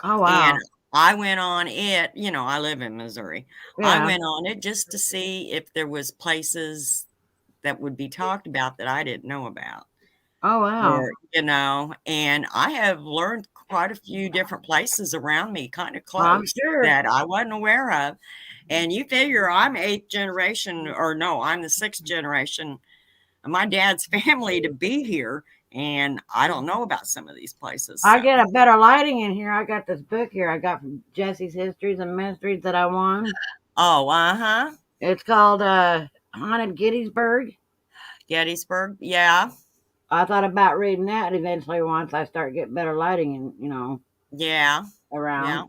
Oh, wow. And I went on it. You know, I live in Missouri. Yeah. I went on it just to see if there was places that would be talked about that I didn't know about. Oh, wow. Or, you know, and I have learned quite a few different places around me, kind of close, I'm sure. that I wasn't aware of. And you figure I'm 8th generation, or no, I'm the 6th generation of my dad's family to be here. And I don't know about some of these places. So. I get a better lighting in here. I got this book here I got from Jesse's Histories and Mysteries that I won. Oh, uh-huh. It's called Haunted Gettysburg. Gettysburg, yeah. I thought about reading that eventually once I start getting better lighting and, you know. Yeah. Around. Yeah.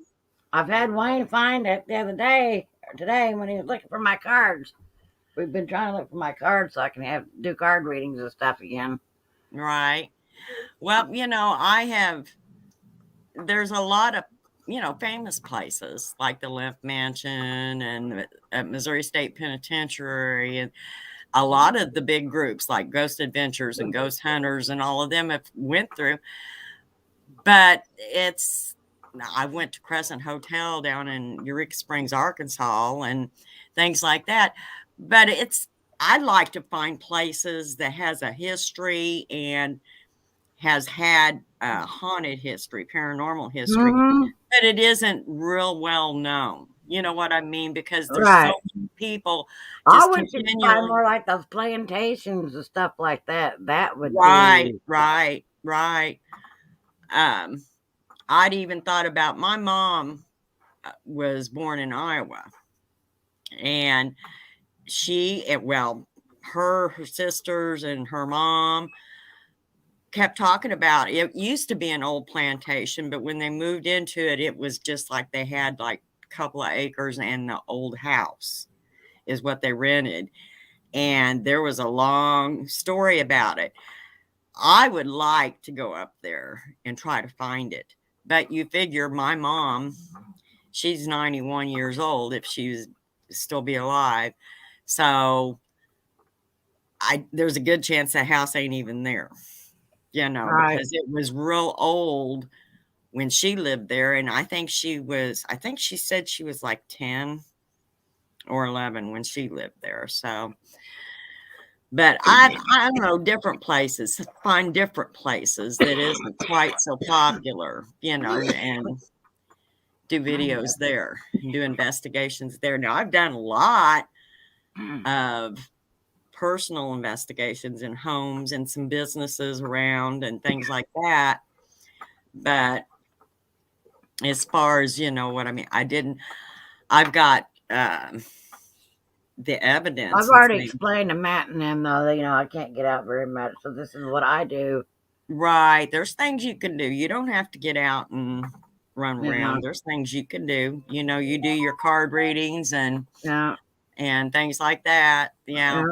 I've had Wayne find it the other day, or today, when he was looking for my cards. We've been trying to look for my cards so I can do card readings and stuff again. Right. Well, you know, there's a lot of, you know, famous places like the Lymph Mansion and Missouri State Penitentiary, and a lot of the big groups like Ghost Adventures and Ghost Hunters and all of them have went through. But I went to Crescent Hotel down in Eureka Springs, Arkansas, and things like that. But I'd like to find places that has a history and has had a haunted history, paranormal history, but it isn't real well known. You know what I mean? Because there's so many people. I wish you'd find more like those plantations and stuff like that. That would be right. I'd even thought about, my mom was born in Iowa, and her sisters and her mom kept talking about it. Used to be an old plantation, but when they moved into it, it was just like they had like a couple of acres and the old house is what they rented. And there was a long story about it. I would like to go up there and try to find it. But you figure my mom, she's 91 years old if she was still be alive. So there's a good chance that house ain't even there, you know, because it was real old when she lived there. And I think she said she was like 10 or 11 when she lived there. So, but I don't know, different places, find different places that isn't quite so popular, you know, and do videos there, do investigations there. Now, I've done a lot of personal investigations in homes and some businesses around and things like that. But as far as, you know what I mean, I've got the evidence. I've already explained to Matt and them, though, that, you know, I can't get out very much. So this is what I do. Right. There's things you can do. You don't have to get out and run around. There's things you can do. You know, you do your card readings and and things like that. Yeah.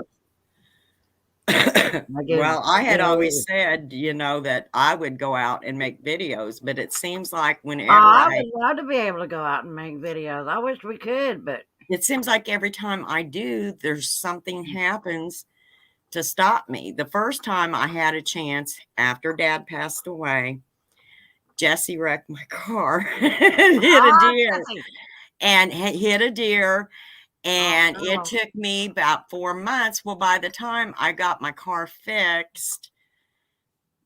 I get, Well, I had you always know, said, that I would go out and make videos, but it seems like I would love to be able to go out and make videos. I wish we could, but it seems like every time I do, there's something happens to stop me. The first time I had a chance after Dad passed away, Jesse wrecked my car and hit a deer Jesse. and hit a deer. Oh And it no. took me about 4 months. Well, by the time I got my car fixed,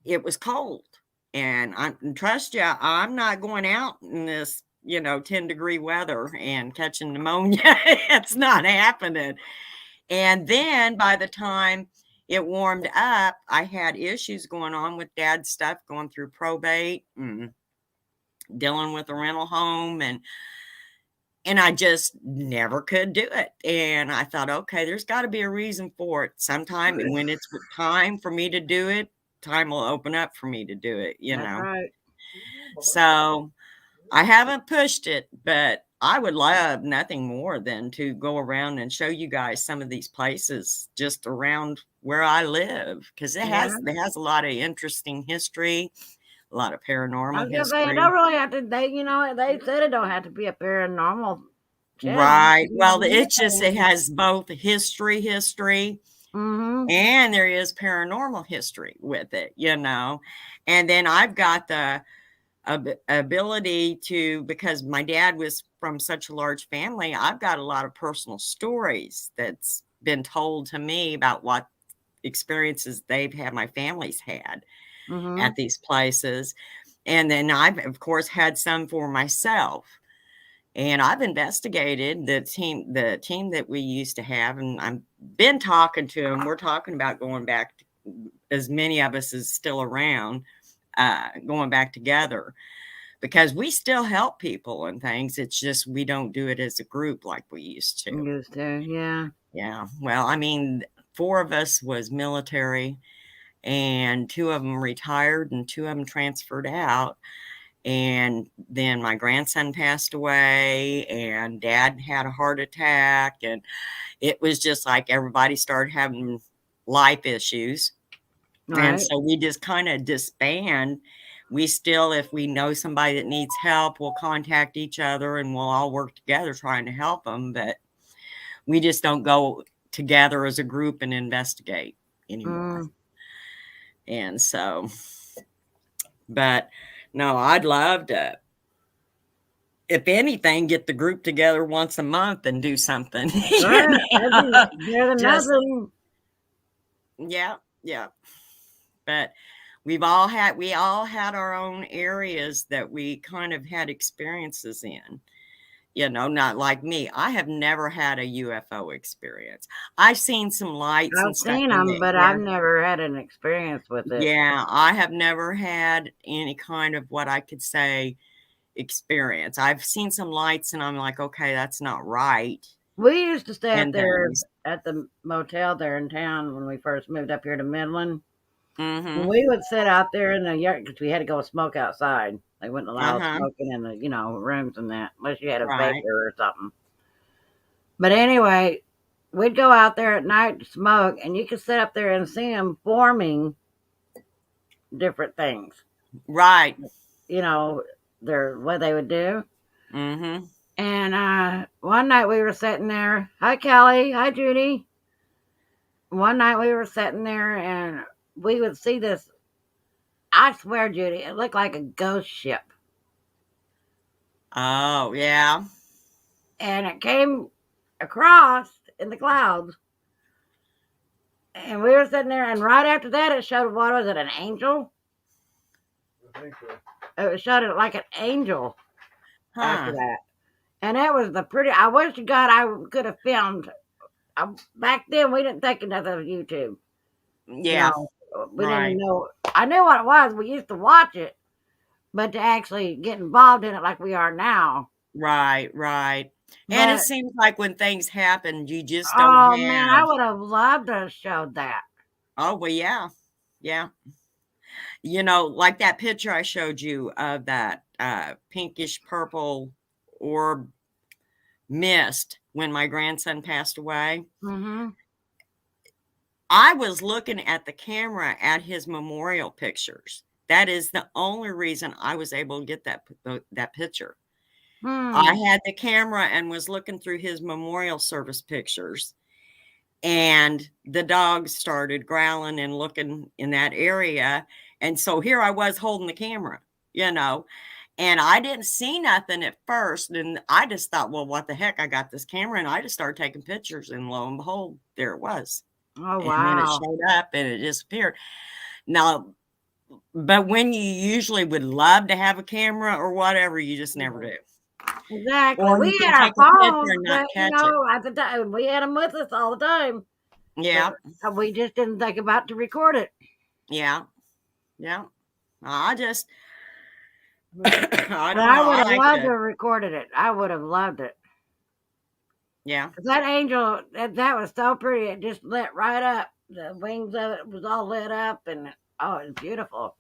it was cold. And trust you, I'm not going out in this, 10-degree weather and catching pneumonia. It's not happening. And then by the time it warmed up, I had issues going on with Dad's stuff, going through probate and dealing with a rental home, and I just never could do it. And I thought, okay, there's got to be a reason for it sometime. And when it's time for me to do it, time will open up for me to do it, That's right. So I haven't pushed it, but I would love nothing more than to go around and show you guys some of these places just around where I live, because it Yeah. has a lot of interesting history, a lot of I paranormal was gonna say, it history. don't really have to. They said it don't have to be a paranormal channel. Right. Well, it has both history, Mm-hmm. and there is paranormal history with it, And then I've got the ability to, because my dad was from such a large family, I've got a lot of personal stories that's been told to me about what experiences my family's had Mm-hmm. at these places. And then I've, of course, had some for myself. And I've investigated the team that we used to have, and I've been talking to them. We're talking about going back, as many of us is still around, going back together, because we still help people and things. It's just we don't do it as a group like we used to. Used to, yeah. Yeah. Well, I mean, 4 of us was military, and 2 of them retired and 2 of them transferred out. And then my grandson passed away, and Dad had a heart attack, and it was just like everybody started having life issues. Right. And so we just kind of disband. We still, if we know somebody that needs help, we'll contact each other and we'll all work together trying to help them. But we just don't go together as a group and investigate anymore. And so, but no, I'd love to, if anything, get the group together once a month and do something. Right. Better than nothing. Yeah, yeah. But we all had our own areas that we kind of had experiences in. Not like me. I have never had a UFO experience. I've seen some lights I've and stuff seen in them, the but air. I've never had an experience with it. Yeah, I have never had any kind of what I could say experience. I've seen some lights and I'm like, okay, that's not right. We used to stay up And there things. at the motel there in town when we first moved up here to Midland. Mhm. We would sit out there in the yard because we had to go smoke outside. They wouldn't allow Uh-huh. smoking in the, rooms and that, unless you had a Right. vapor or something. But anyway, we'd go out there at night to smoke, and you could sit up there and see them forming different things. Right. What they would do. Mhm. And one night we were sitting there. Hi, Kelly. Hi, Judy. One night we were sitting there, and we would see this. I swear, Judy, it looked like a ghost ship. Oh, yeah. And it came across in the clouds. And we were sitting there, and right after that, it showed, what was it, an angel? I think so. It showed it like an angel after Huh. that. And that was I wish to God I could have filmed. Back then, we didn't think nothing of YouTube. Yeah. We Right. didn't know. I knew what it was. We used to watch it. But to actually get involved in it like we are now. Right. And it seems like when things happen, you just don't Oh, have. man, I would have loved to have showed that. Oh, well, yeah. Yeah. Like that picture I showed you of that pinkish purple orb missed when my grandson passed away. Mm-hmm. I was looking at the camera at his memorial pictures. That is the only reason I was able to get that picture. I had the camera and was looking through his memorial service pictures, and the dogs started growling and looking in that area. And so here I was holding the camera, and I didn't see nothing at first. And I just thought, well, what the heck? I got this camera, and I just started taking pictures, and lo and behold, there it was. Oh, And then it wow. showed up and it disappeared. Now, but when you usually would love to have a camera or whatever, you just never do. Exactly. Or We you can had our take a picture phones, and not but, catch it. at the time, we had them with us all the time. Yeah, But we just didn't think about to record it. yeah. I just, I But don't I know. would I have like loved to to, have recorded it. I would have loved it. yeah. 'Cause that angel, that was so pretty. It just lit right up. The wings of it was all lit up, and it was beautiful.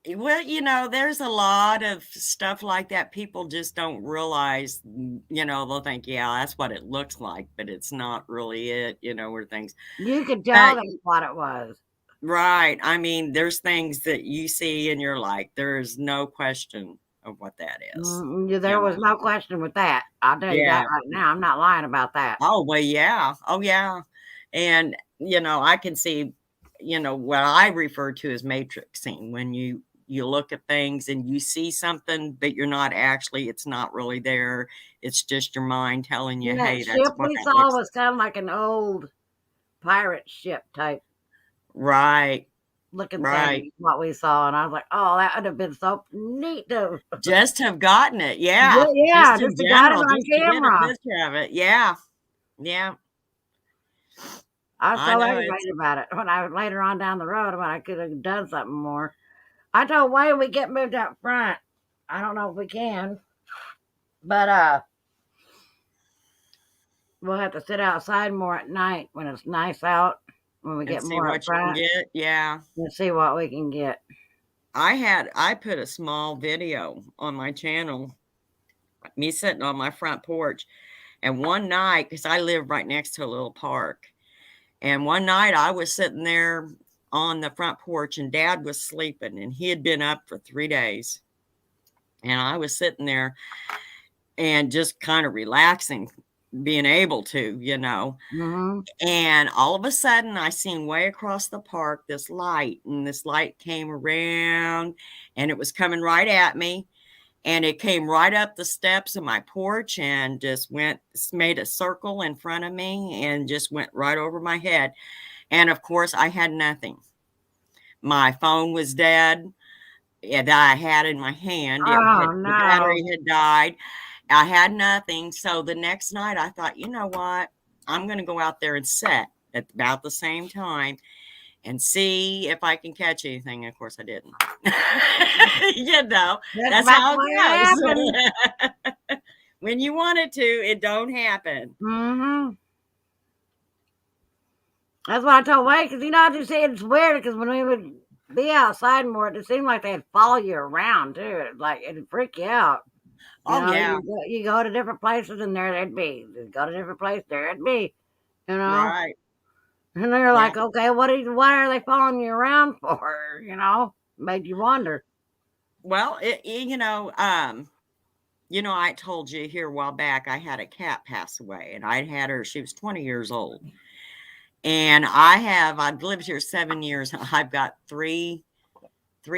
Well, there's a lot of stuff like that. People just don't realize, they'll think, yeah, that's what it looks like, but it's not really it, or things. You could tell But that's what it was. right. I mean, there's things that you see and you're like, there's no question of what that is. There was no question with that. I'll tell you that Yeah. right now. I'm not lying about that. Oh, well, yeah. Oh, yeah. And, I can see, what I refer to as matrixing, when you look at things and you see something, but it's not really there. It's just your mind telling you, That hey, that's ship what we that saw looks was kind of like an old pirate ship type right. looking Right. thing, what we saw. And I was like, oh, that would have been so neat to. Just have gotten it. Yeah. Yeah, Just in just to got it general, on just to get a camera. picture of it. Yeah. Yeah. I was I so know it's, aggravated about it when I was later on down the road when I could have done something more. I told Wayne we get moved out front. I don't know if we can, but we'll have to sit outside more at night when it's nice out. When we and get see more up what you can front, get. Yeah. and see what we can get. I put a small video on my channel, me sitting on my front porch. And one night, because I live right next to a little park, and one night I was sitting there on the front porch and Dad was sleeping, and he had been up for 3 days. And I was sitting there and just kind of relaxing, being able to, Mm-hmm. And all of a sudden, I seen way across the park this light, and this light came around, and it was coming right at me, and it came right up the steps of my porch and just made a circle in front of me and just went right over my head. And of course, I had nothing. My phone was dead. That I had in my hand. Oh The battery no! had died. I had nothing. So the next night I thought, you know what? I'm going to go out there and sit at about the same time and see if I can catch anything. Of course I didn't. That's how it goes. When you want it to, it don't happen. Mm-hmm. That's what I told Wade, because I just said it's weird because when we would be outside more, it seemed like they'd follow you around too. Like it'd freak you out. Oh, yeah. You go to different places and there they'd be. You go to different places, there it'd be. Right. And they're like, okay, what are they following you around for? Made you wonder. Well, I told you here a while back, I had a cat pass away, and I'd had her, she was 20 years old. And I've lived here 7 years. I've got three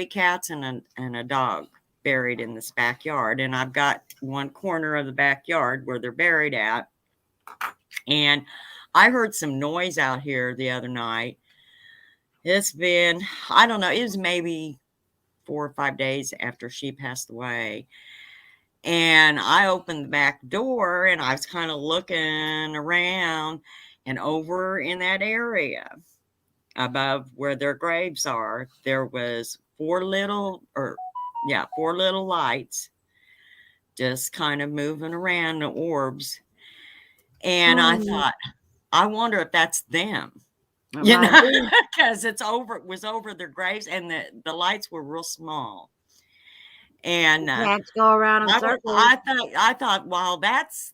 cats and a dog buried in this backyard. And I've got one corner of the backyard where they're buried at. And I heard some noise out here the other night. It's been, I don't know, it was maybe 4 or 5 days after she passed away. And I opened the back door and I was kind of looking around, and over in that area above where their graves are, there was 4 little lights just kind of moving around, the orbs. And I thought, I wonder if that's them. Because it was over their graves, and the lights were real small. And Cats go around in circles. I thought, wow, that's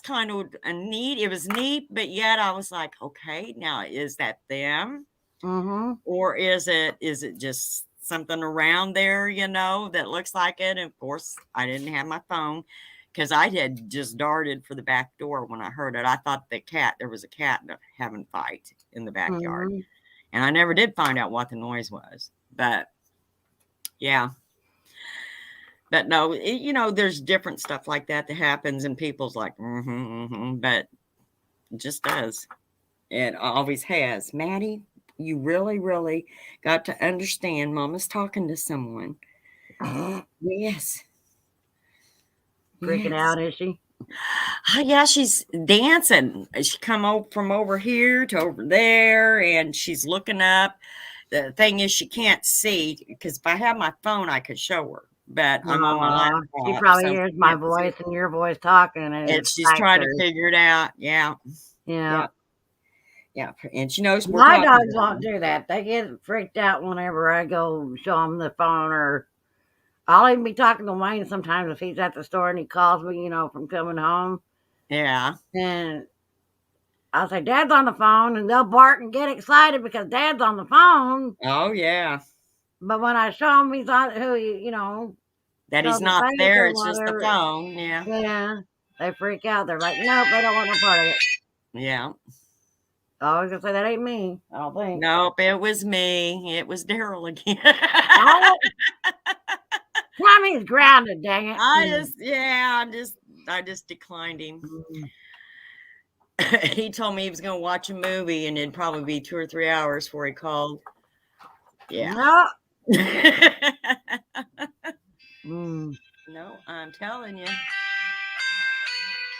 kind of a neat. It was neat, but yet I was like, okay, now is that them, or is it just something around there, that looks like it? And of course, I didn't have my phone because I had just darted for the back door when I heard it. I thought there was a cat having a fight in the backyard, and I never did find out what the noise was. But yeah. But no, there's different stuff like that happens, and people's like, but it just does. It always has. Maddie, you really, really got to understand Mama's talking to someone. Yes. Freaking out, is she? Yeah, she's dancing. She come from over here to over there, and she's looking up. The thing is, she can't see, because if I had my phone, I could show her. But I'm on my laptop. She probably hears my voice and your voice talking, and she's trying to figure it out. Yeah. And she knows we're my dogs won't do that. They get freaked out whenever I go show them the phone, or I'll even be talking to Wayne sometimes if he's at the store and he calls me, from coming home. Yeah. And I'll say, Dad's on the phone, and they'll bark and get excited because Dad's on the phone. Oh, yeah. But when I show him he's not that he's not there, it's just the phone. Yeah. Yeah. They freak out. They're like, nope, they don't want no part of it. Yeah. I was gonna say that ain't me. I don't think. Nope, it was me. It was Daryl again. Tommy's grounded, dang it. I just declined him. He told me he was gonna watch a movie, and it'd probably be 2 or 3 hours before he called. Yeah. No, I'm telling you.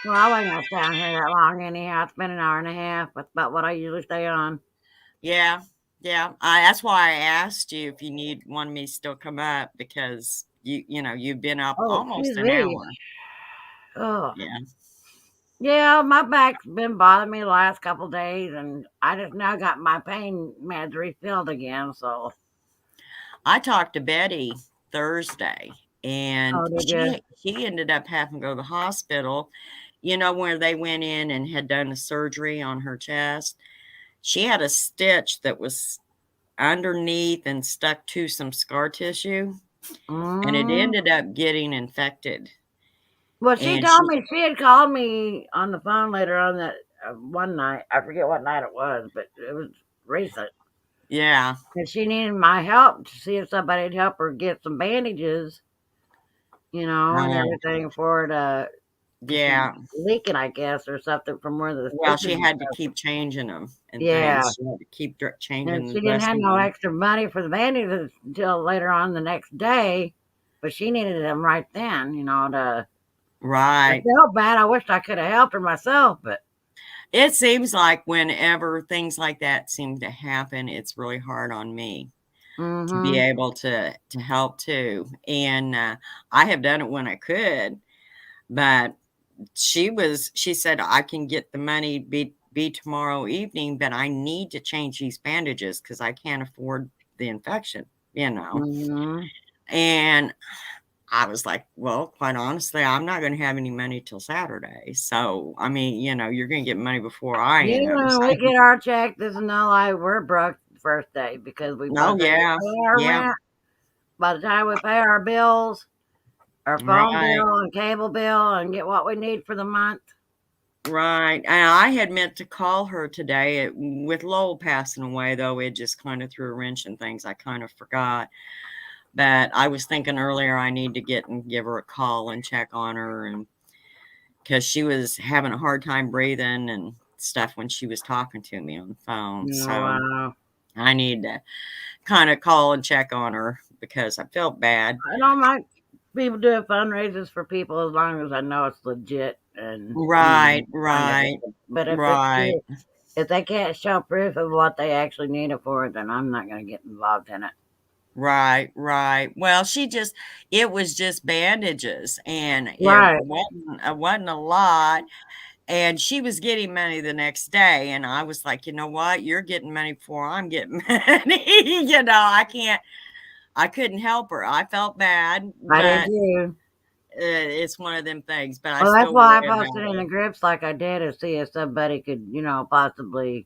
Well, I wasn't gonna stay on here that long anyhow. It's been an hour and a half. That's about what I usually stay on. Yeah. That's why I asked you if you wanted me to still come up, because you've been up almost an hour. Oh. Yeah, my back's been bothering me the last couple of days, and I just now got my pain meds refilled again. So I talked to Betty Thursday, and she ended up having to go to the hospital, where they went in and had done a surgery on her chest. She had a stitch that was underneath and stuck to some scar tissue, and it ended up getting infected. Well, she told me she had called me on the phone later on that one night. I forget what night it was, but it was recent. Yeah. And she needed my help to see if somebody would help her get some bandages, and everything for her to leaking, I guess, or something from where the she had to keep changing them. And she had to keep changing. And she didn't have no extra money for the bandages until later on the next day, but she needed them right then, to. Right. I felt bad. I wished I could have helped her myself, but it seems like whenever things like that seem to happen, it's really hard on me to be able to help too. And I have done it when I could, but she said, I can get the money be tomorrow evening, but I need to change these bandages because I can't afford the infection, and I was like, well, quite honestly, I'm not going to have any money till Saturday. So, I mean, you're going to get money before I am. We get our check. This is no lie. We're broke the first day because we pay our rent. By the time we pay our bills, our phone bill and cable bill, and get what we need for the month. Right. And I had meant to call her today. With Lowell passing away, though, it just kind of threw a wrench in things. I kind of forgot. But I was thinking earlier I need to give her a call and check on her, and because she was having a hard time breathing and stuff when she was talking to me on the phone. So I need to kind of call and check on her because I felt bad. I don't like people doing fundraisers for people as long as I know it's legit. And right. But if they can't show proof of what they actually need it for, then I'm not going to get involved in it. Right. Well, it was just bandages, and it wasn't a lot. And she was getting money the next day, and I was like, you know what? You're getting money before I'm getting money. I I couldn't help her. I felt bad, I did but too. it's one of them things. But I Well, that's still why I worry posted about in the it. groups like I did to see if somebody could, possibly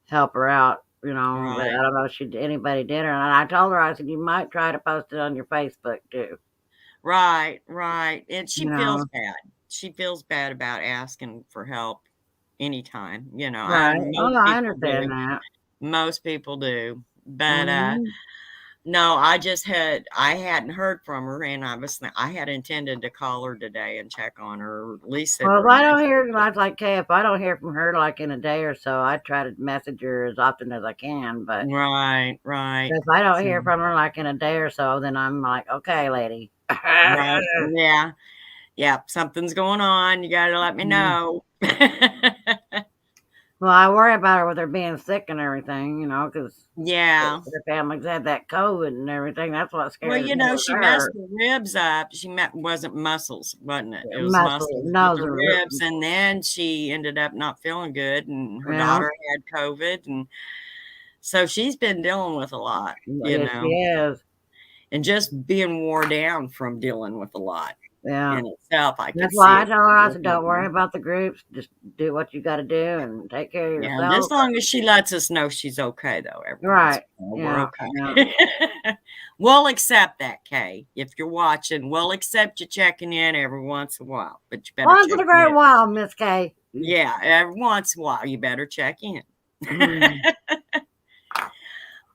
help her out. But Right. I don't know if anybody did or not. And I told her, I said, you might try to post it on your Facebook too. Right, right. And You she feels know, bad. She feels bad about asking for help anytime, right? and Oh, most I people understand do. that. Most people do. But Hmm. no, I hadn't heard from her, and I had intended to call her today and check on her, or at least send Well, her if a I don't message. hear, like, hey, if I don't hear from her like in a day or so, I try to message her as often as I can. But Right, right. if I don't So, hear from her like in a day or so, then I'm like, okay, lady. right. Yeah. Yeah. Something's going on. You got to let me Mhm. know. Well, I worry about her with her being sick and everything, because Yeah. her family's had that COVID and everything. That's what Well, scares me with she messed her. her ribs up. Wasn't muscles, wasn't it? It was Muscle, muscles with nose, the and ribs, and then she ended up not feeling good, and her yeah, daughter had COVID, and so she's been dealing with a lot, yes, she is. and just being wore down from dealing with a lot Yeah. in itself. I could That's see why I it. told her, I said, don't worry about the groups. Just do what you got to do and take care of Yeah, just yourself. long as she lets us know she's okay, though, every once Right. in a while, we're Yeah. Yeah. okay. We'll accept that, Kay. If you're watching, we'll accept you checking in every once in a while, but you better Once in check a great in. while, Miss K. Yeah, every once in a while, you better check in. Mm.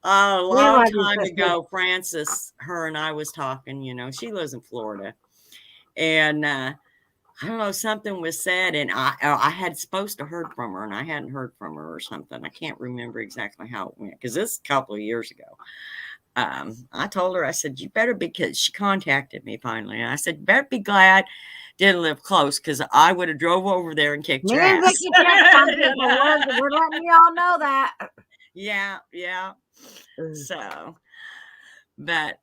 A We long love you, time sister. ago, Frances, her and I was talking, she lives in Florida. And I don't know, something was said, and I had supposed to heard from her, and I hadn't heard from her or something. I can't remember exactly how it went, because this is a couple of years ago. I told her, I said, you better be, because she contacted me finally, and I said, you better be glad didn't live close, because I would have drove over there and kicked Me your and ass. Vicky checked on people. We're letting y'all know that. Yeah, yeah. So, but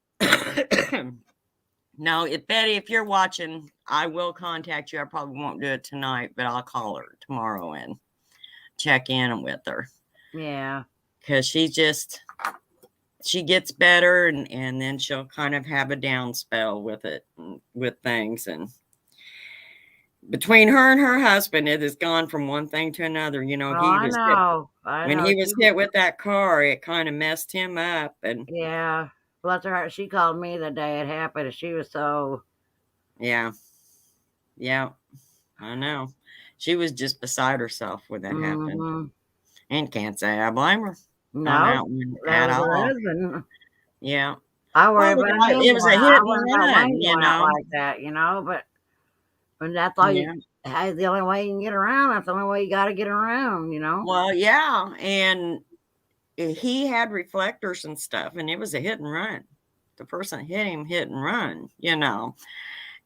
no, Betty, if you're watching, I will contact you. I probably won't do it tonight, but I'll call her tomorrow and check in with her. Yeah. Because she gets better, and then she'll kind of have a down spell with it, with things. And between her and her husband, it has gone from one thing to another. Oh, He I was hit know. I when know. he was hit with that car, it kind of messed him up. And Yeah. Bless her heart. She called me the day it happened, and she was so. yeah, I know. She was just beside herself when that happened. Mm-hmm. And can't say I blame her on No, that one that at was her all. husband. Yeah. I worry Well, the about guy, him it was a going out. hit I and worry about run, Wayne going out like that, But when that's all Yeah. that's the only way you can get around. That's the only way you got to get around. Well, yeah. And he had reflectors and stuff, and it was a hit and run. The person hit and run,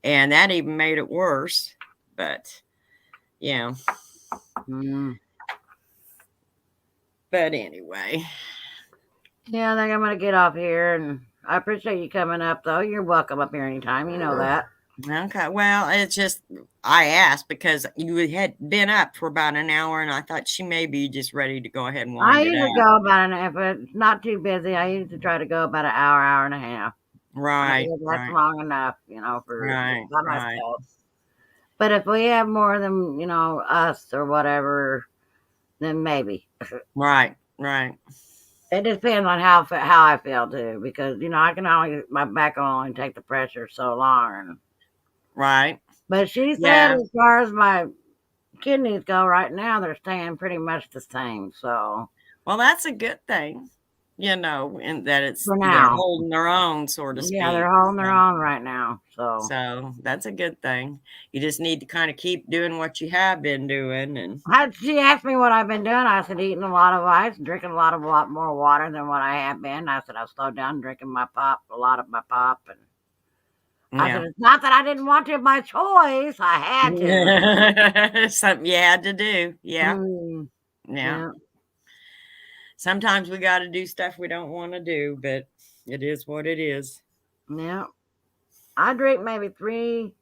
and that even made it worse. But yeah. Mm. But anyway. Yeah, I think I'm going to get off here, and I appreciate you coming up, though. You're welcome up here anytime. You know that. Okay. Well, it's just I asked because you had been up for about an hour, and I thought she may be just ready to go ahead and I wind it usually up. go about if it's not too busy. I usually try to go about an hour and a half. I Right. think that's Right. long enough, for Right. by Right. myself. But if we have more than us or whatever, then maybe. Right. Right. It depends on how I feel too, because I can only my back can only take the pressure so long. Right. But she said, Yeah. as far as my kidneys go, right now they're staying pretty much the same. So Well, that's a good thing, and that for they're now, holding their own, so to yeah, they're speak. holding their own right now. So So that's a good thing. You just need to kind of keep doing what you have been doing, and she asked me what I've been doing. I said eating a lot of ice, drinking a lot more water than what I have been. I said I've slowed down drinking a lot of my pop, and I said yeah, it's not that I didn't want to by choice. I had to. something you had to do. Yeah, Mm, yeah. yeah, Sometimes we got to do stuff we don't want to do, but it is what it is. yeah. I drink maybe three.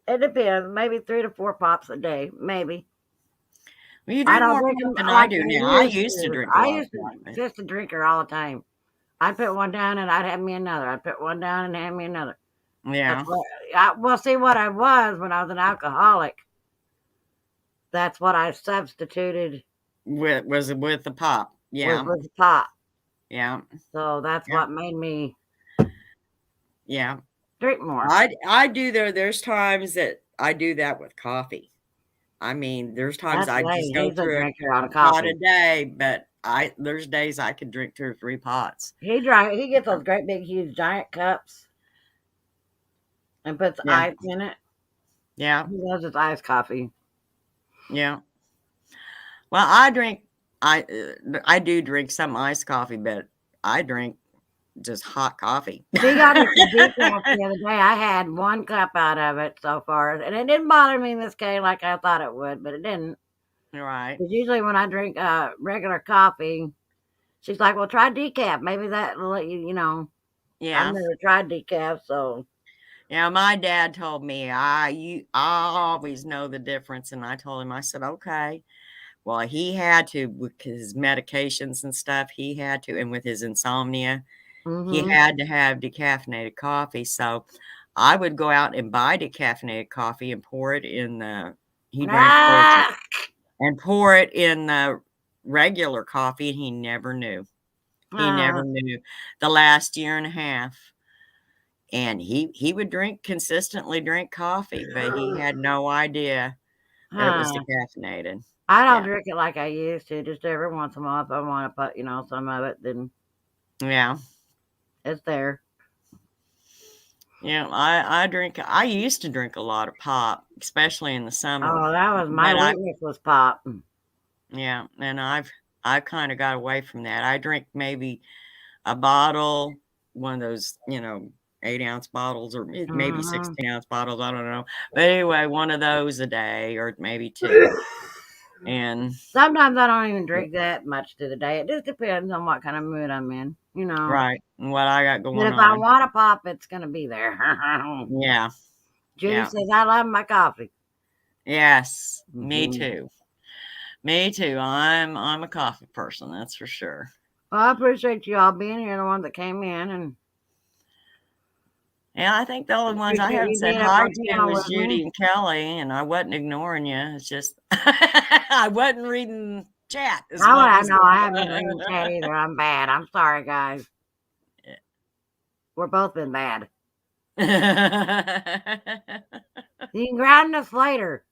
It depends. Maybe 3 to 4 pops a day. Maybe. Well, you I drink don't more drink pop them than I like do I now. I used used to to. drink a I lot of used to pop, but just a drinker all the time. I'd put one down and I'd have me another. I'd put one down and have me another. Yeah. That's what, well, see what I was when I was an alcoholic. That's what I substituted Was it with the pop? Yeah. with pop. Yeah. So that's Yeah. what made me Yeah. drink more. I do there's times that I do that with coffee. I mean, there's times That's I right. just go He's a through drinker on a pot coffee. a day, but there's days I could drink 2 or 3 pots. He gets those great big huge giant cups and puts Yeah. ice in it. Yeah. He loves his iced coffee. Yeah. Well, I do drink some iced coffee, but I drink just hot coffee. He got me some decaf the other day. I had 1 cup out of it so far, and it didn't bother me, Miss Kay, like I thought it would, but it didn't. Right. Because usually when I drink regular coffee, she's like, "Well, try decaf. Maybe that will let you, you know." Yeah. I've never tried decaf, so Yeah, my dad told me I always know the difference, and I told him, I said, okay. Well, he had to with his medications and stuff. He had to, and with his insomnia, he had to have decaffeinated coffee. So I would go out and buy decaffeinated coffee and pour it in the. He drank first Ah! and pour it in the regular coffee, and he never knew. He never knew the last year and a half. And he would consistently drink coffee, but he had no idea that it was decaffeinated. I don't Yeah. drink it like I used to. Just every once in a while, if I want to put, some of it, then Yeah. it's there. Yeah, I used to drink a lot of pop, especially in the summer. Oh, that was my weakness was pop. Yeah, and I've kind of got away from that. I drink maybe a bottle, one of those, 8-ounce bottles or maybe 16-ounce bottles. I don't know. But anyway, one of those a day or maybe 2. And Sometimes I don't even drink that much to the day. It just depends on what kind of mood I'm in, right, and what I got going But if on. I want a pop, it's gonna be there. Yeah. Judy Yeah. says I love my coffee. Yes, me too. Me too. I'm a coffee person, that's for sure. Well, I appreciate you all being here, the ones that came in, and Yeah, I think the only ones I haven't said hi to was Judy and Kelly, and I wasn't ignoring you. It's just I wasn't reading chat. I know I haven't been reading chat either. I'm bad. I'm sorry, guys. Yeah. We're both been bad. You can ground us later.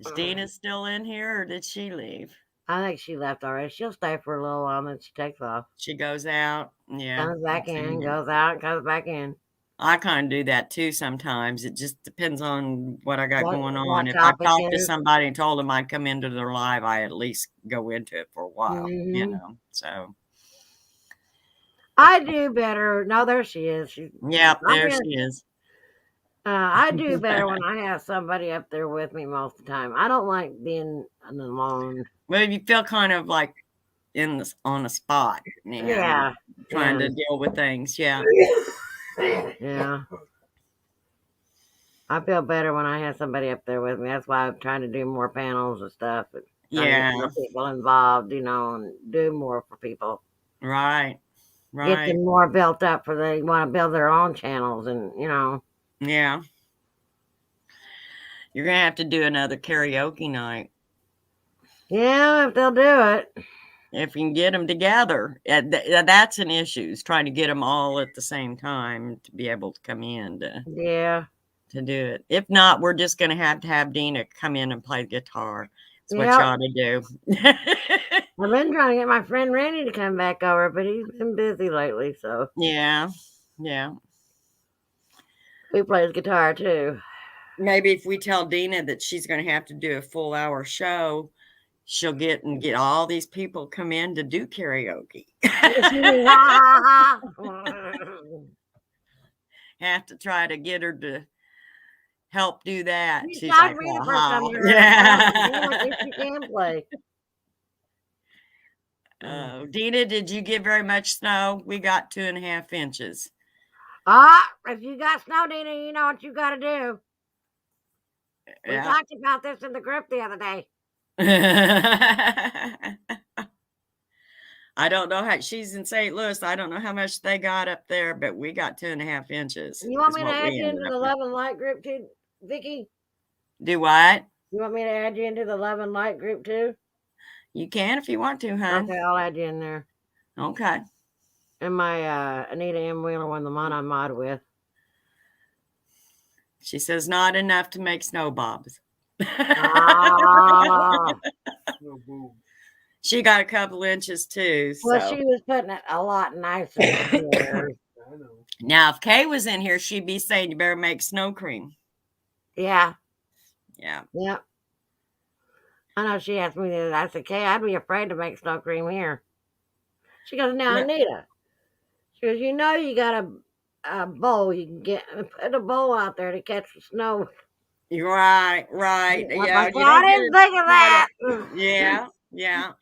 Is Dina still in here, or did she leave? I think she left already. She'll stay for a little while, and then she takes off. She goes out. Yeah. Comes back in, goes out, comes back in. I kind of do that too sometimes. It just depends on what I got going on. If I topic talked to somebody and told them I'd come into their live, I at least go into it for a while, so. I do better. No, there she is. Yeah, there she is. I do better when I have somebody up there with me most of the time. I don't like being alone. Well, you feel kind of like on the spot, Yeah. trying to deal with things. Yeah. Yeah. I feel better when I have somebody up there with me. That's why I'm trying to do more panels and stuff. And Yeah. Get more people involved, and do more for people. Right. Get them more built up for they want to build their own channels and, Yeah. You're going to have to do another karaoke night. Yeah, if they'll do it. If you can get them together. That's an issue, is trying to get them all at the same time to be able to come in to do it. If not, we're just going to have Dina come in and play the guitar. That's what you ought to do. I've been trying to get my friend Randy to come back over, but he's been busy lately, so. Yeah. He plays guitar, too. Maybe if we tell Dina that she's going to have to do a full hour show, she'll get all these people come in to do karaoke. Have to try to get her to help do that. She's like, yeah. She can play. Dina, did you get very much snow? We got 2.5 inches. If you got snow, Dina, you know what you got to do. We talked about this in the group the other day. I don't know how she's in St. Louis. I don't know how much they got up there, but we got 2.5 inches You want is me to what add we you into ended up the with. Love and Light group too, Vicky? Do what? You want me to add you into the Love and Light group too? You can if you want to, hon. Okay, I'll add you in there. Okay. And my Anita M. Wheeler one, the one I mod with. She says not enough to make snowbobs. Ah. No boom. She got a couple inches too. Well, So she was putting it a lot nicer than yours. I know. now, if Kay was in here, she'd be saying you better make snow cream. Yeah. Yeah. Yep. I know she asked me the other day. I said, Kay, I'd be afraid to make snow cream here. She goes, now, Yeah. Anita. She goes, you know you got a bowl. You can get put a bowl out there to catch the snow. You're right. I was Yeah. like, You well, I don't get didn't it. think of that. Yeah.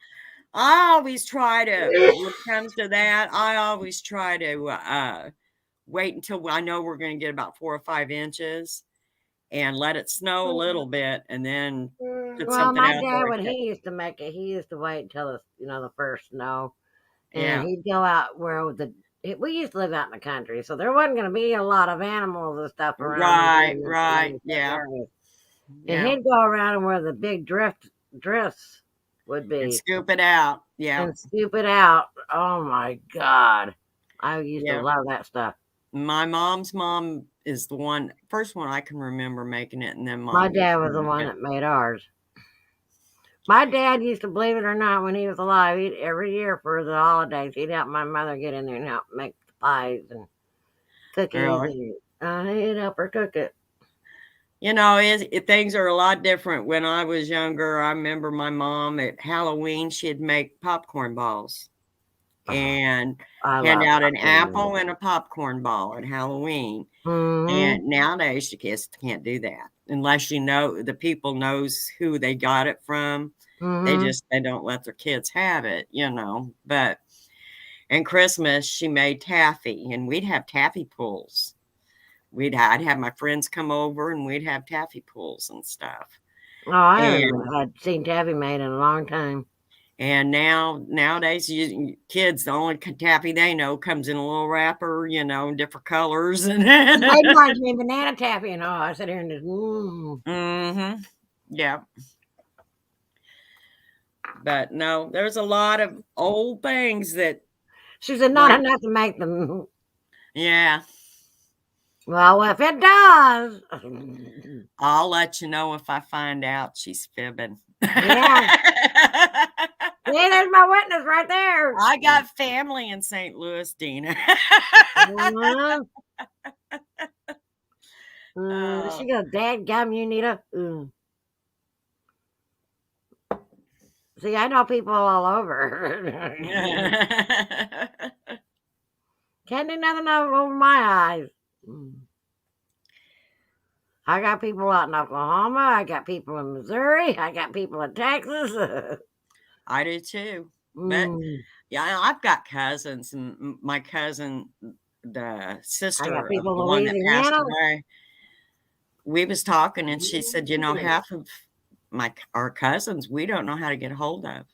I always try to, when it comes to that, I always try to wait until I know we're going to get about 4 or 5 inches and let it snow a little bit and then put Well, something my out dad, there. when he used to make it, he used to wait until the first snow, and Yeah. he'd go out where we used to live out in the country, so there wasn't going to be a lot of animals and stuff around. Right. Yeah. And he'd go around where the big drifts would And be scoop it out. Yeah. and scoop it out. Oh my God. I used to Yeah. love that stuff. My mom's mom is the first one I can remember making it, and then My mom. dad was the one that made ours. My dad used to, believe it or not, when he was alive, every year for the holidays, he'd help my mother get in there and help make the pies and cookies. Really? And he'd help her cook it. You know, things are a lot different. When I was younger, I remember my mom at Halloween, she'd make popcorn balls and hand out an apple and a popcorn ball at Halloween. Mm-hmm. And nowadays, the kids can't do that unless you know the people knows who they got it from. Mm-hmm. They don't let their kids have it, But and Christmas, she made taffy, and we'd have taffy pulls. I'd have my friends come over, and we'd have taffy pulls and stuff. Oh, I haven't seen taffy made in a long time. And nowadays, kids, the only taffy they know comes in a little wrapper, different colors. They reminds me of banana taffy, and I sit here and just, Mm-hmm. Yeah. But no, there's a lot of old things that. She said, not enough to make them. Yeah. Well, if it does, I'll let you know if I find out she's fibbing. Yeah. See, there's my witness right there. I got family in St. Louis, Dina. She goes, dadgum, you need a. See, I know people all over. Can't do nothing over my eyes. I got people out in Oklahoma. I got people in Missouri. I got people in Texas. I do too. But yeah, I've got cousins, and my cousin, the sister of the one that passed away, we was talking, and she said, half of our cousins, we don't know how to get a hold of.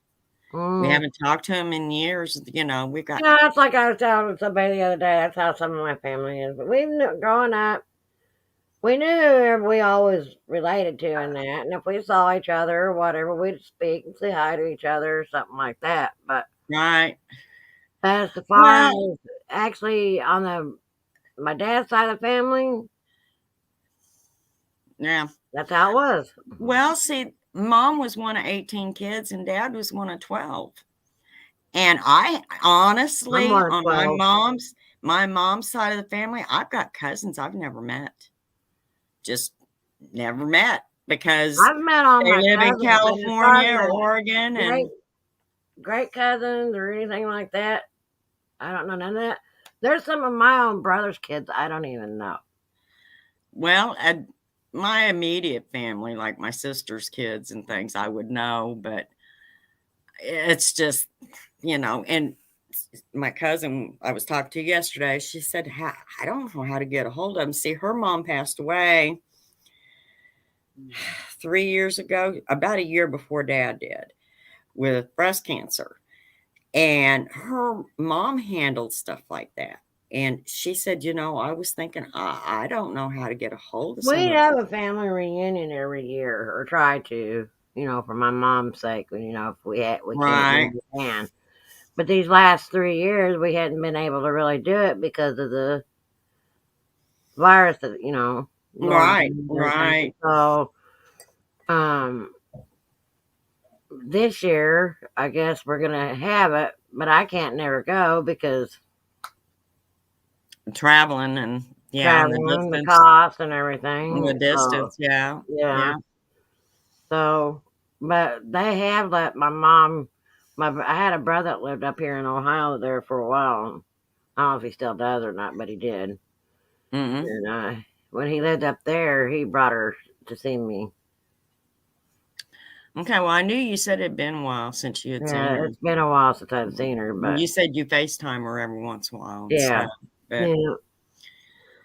We haven't talked to them in years. We got. Yeah, it's like I was telling somebody the other day. That's how some of my family is. But growing up, we knew who we always related to in that. And if we saw each other or whatever, we'd speak and say hi to each other or something like that. But right. As far as actually on my dad's side of the family, yeah, that's how it was. Well, see, Mom was one of 18 kids and Dad was one of 12. And I honestly, on my mom's side of the family, I've got cousins I've never met. Just never met because I've met all they my live in California or Oregon and great cousins or anything like that. I don't know none of that. There's some of my own brother's kids I don't even know. Well, my immediate family, like my sister's kids and things, I would know, but it's just, and my cousin I was talking to yesterday, she said, I don't know how to get a hold of them. See, her mom passed away 3 years ago, about a year before Dad did, with breast cancer. And her mom handled stuff like that. And she said, I was thinking, I don't know how to get a hold of We some of have these. a family reunion every year, or try to, for my mom's sake. If we can't, Right, then we can. But these last 3 years, we hadn't been able to really do it because of the virus that going right, on and everything. right. So, um, this year, I guess we're gonna have it, but I can't never go because Traveling and yeah, and the traveling, the distance. cost, and The everything. So, distance, yeah, yeah. yeah. So, but they have let my mom. I had a brother that lived up here in Ohio there for a while. I don't know if he still does or not, but he did. Mm-hmm. And when he lived up there, he brought her to see me. Okay, well, I knew you said it'd been a while since you had seen Yeah, her. it's been a while since I've seen her, but You said you FaceTime her every once in a while and yeah, stuff, but yeah.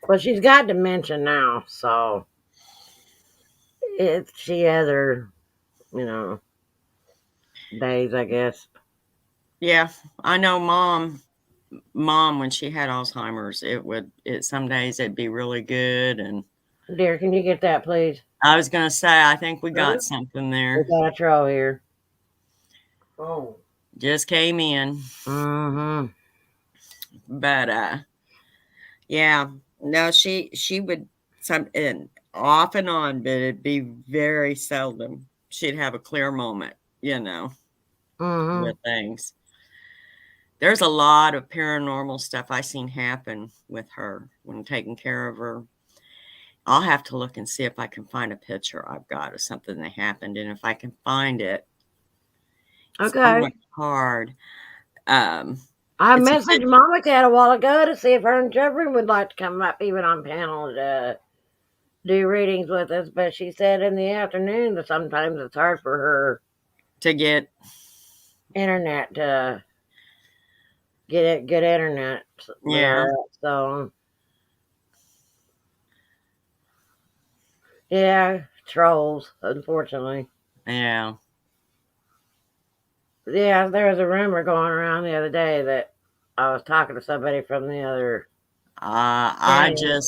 Well, she's got dementia now, so she has her, you know, days, I guess. yeah, I know mom when she had Alzheimer's, some days it'd be really good, and Dear, can you get that, please? I was gonna say I think we Huh? got something We there. got a troll here. Oh, Just came in, Mm-hmm. but yeah, no, she would some and off and on, but it'd be very seldom she'd have a clear moment, Mm-hmm. with things. There's a lot of paranormal stuff I seen happen with her when taking care of her. I'll have to look and see if I can find a picture I've got of something that happened, and if I can find it, it's Okay. somewhat hard. Um, I it's a messaged Mama Cat a while ago to see if her and Jeffrey would like to come up even on panel to do readings with us, but she said in the afternoon that sometimes it's hard for her to get internet to get it good internet with yeah, her. So yeah, trolls, unfortunately. yeah. Yeah, there was a rumor going around the other day that I was talking to somebody from the other channel.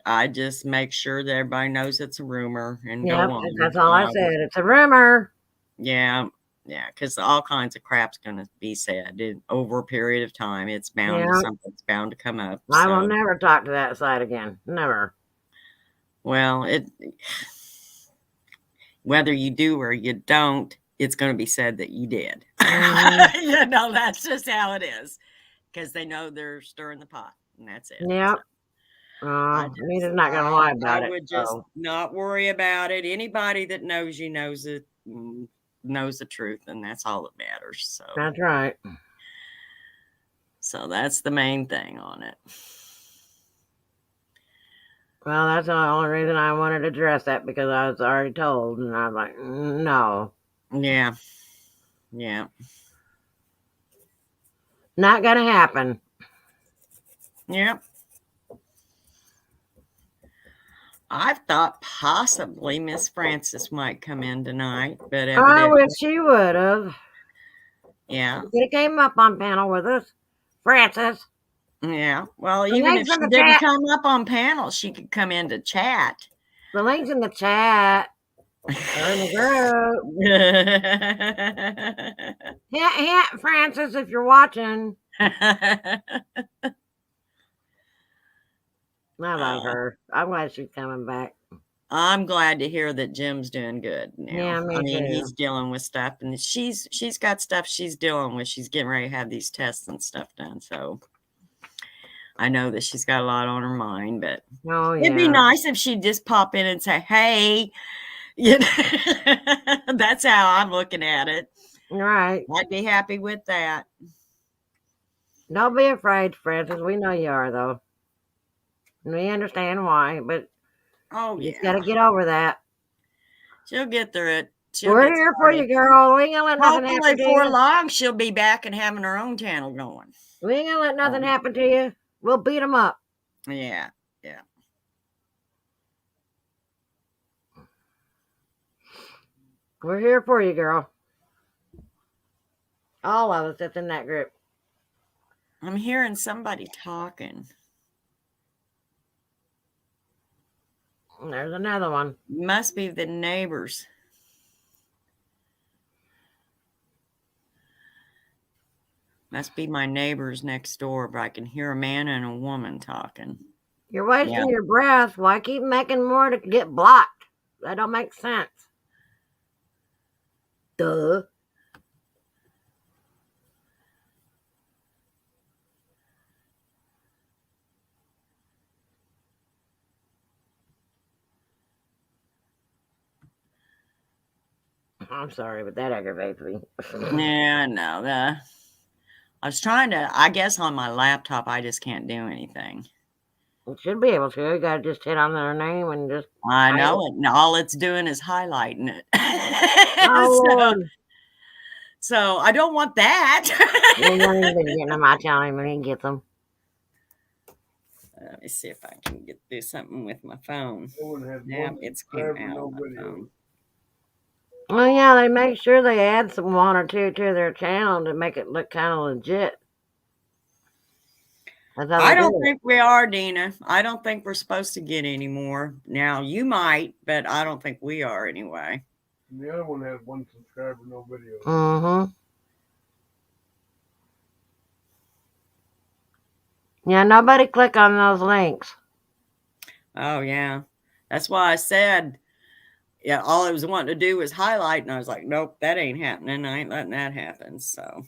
I just make sure that everybody knows it's a rumor and go Yep, on. that's all I said. It's a rumor. Yeah, yeah, because all kinds of crap's gonna be said over a period of time. Yeah, Something's bound to come up. I will So, never talk to that side again. Never. well, whether you do or you don't, it's going to be said that you did. Hmm. That's just how it is because they know they're stirring the pot, and that's it. So Yep. Nita's not gonna lie I about it. would just So not worry about it. Anybody that knows you knows it, knows the truth, and that's all that matters. that's right. So that's the main thing on it. Well, that's the only reason I wanted to address that because I was already told, and I was like, no, Yeah, yeah, not gonna happen. yeah. I've thought possibly Miss Frances might come in tonight, but I evidently, wish she would have. yeah, She could have came up on panel with us, Francis. yeah. Well, The even if links in she the didn't chat. come up on panel, she could come in to chat. The links in the chat are in the group. Hint, hint, Francis, if you're watching. I love her. I'm glad she's coming back. I'm glad to hear that Jim's doing good now. Yeah, I me mean, he's too. dealing with stuff, and she's got stuff she's dealing with. She's getting ready to have these tests and stuff done, so I know that she's got a lot on her mind. But Oh it'd be yeah. nice if she'd just pop in and say, "Hey," you know. That's how I'm looking at it. Right. I'd be happy with that. Don't be afraid, Francis. We know you are though. And we understand why, but Oh you just gotta yeah, get over that. she'll get through it. She'll We're get here for started. you, girl. We ain't gonna let nothing Hopefully, happen to before you. long, she'll be back and having her own channel going. We ain't gonna let nothing Um, happen to you. We'll beat them up. yeah, yeah. We're here for you, girl. All of us that's in that group. I'm hearing somebody talking. There's another one. Must be the neighbors. Must be my neighbors next door, but I can hear a man and a woman talking. You're wasting your breath. Why keep making more to get blocked? That don't make sense. Duh. I'm sorry, but that aggravates me. Yeah, no. I was trying to, I guess on my laptop, I just can't do anything. You should be able to. You gotta just hit on their name and just. I know it. And all it's doing is highlighting it. Oh, Lord. So I don't want that. You ain't even getting them. I tell him when he gets them. Let me see if I can do something with my phone. No one had Yeah, one it's came subscriber, out no of my video. phone. Well, yeah, they make sure they add some one or two to their channel to make it look kind of legit. That's how I they don't do it. think we are, Dina. I don't think we're supposed to get any more. Now, you might, but I don't think we are anyway. And the other one had one subscriber, no video. Mm-hmm. Yeah, nobody click on those links. Oh, yeah. That's why I said, yeah, all I was wanting to do was highlight, and I was like, nope, that ain't happening. I ain't letting that happen. So,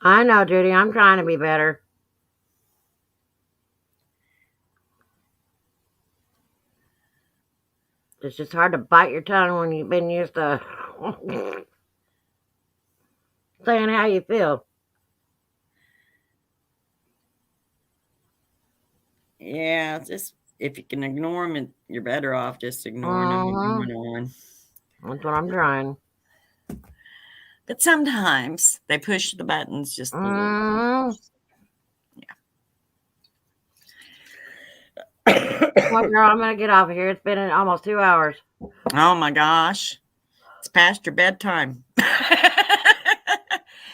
I know, Judy. I'm trying to be better. It's just hard to bite your tongue when you've been used to saying how you feel. yeah, just if you can ignore them, you're better off just ignoring them and moving on. That's what I'm trying. But sometimes they push the buttons just a little bit. Well, girl, I'm going to get off of here. It's been almost 2 hours. Oh my gosh. It's past your bedtime.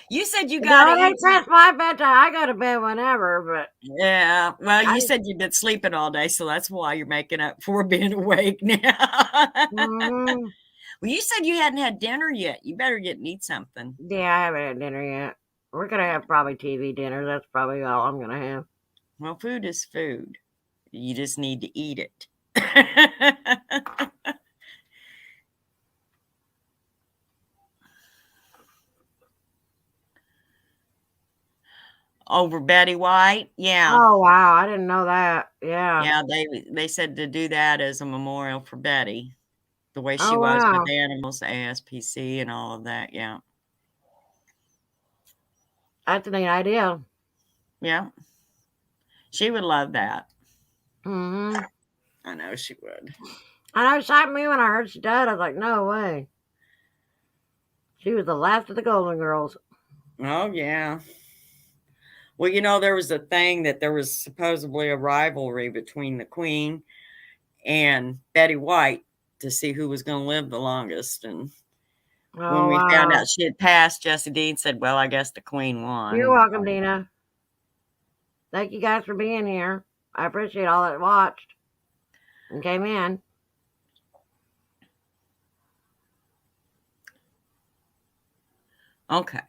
You said you got No, it ain't past my bedtime. I go to bed whenever, but. Yeah. Well, you said you've been sleeping all day, so that's why you're making up for being awake now. Mm-hmm. Well, you said you hadn't had dinner yet. You better get and eat something. Yeah, I haven't had dinner yet. We're going to have probably TV dinner. That's probably all I'm going to have. Well, food is food. You just need to eat it. Over Betty White? Yeah. Oh, wow. I didn't know that. Yeah. Yeah, they said to do that as a memorial for Betty. The way she was with animals, ASPC and all of that, yeah. That's a neat idea. Yeah. She would love that. Mm-hmm. I know she would. I know it shocked me when I heard she died. I was like, no way. She was the last of the Golden Girls. Oh, yeah. Well, you know, there was a thing that there was supposedly a rivalry between the Queen and Betty White to see who was going to live the longest. And when we found out she had passed, Jesse Dean said, well, I guess the Queen won. You're welcome, Dina. Thank you guys for being here. I appreciate all that watched and came in. Okay.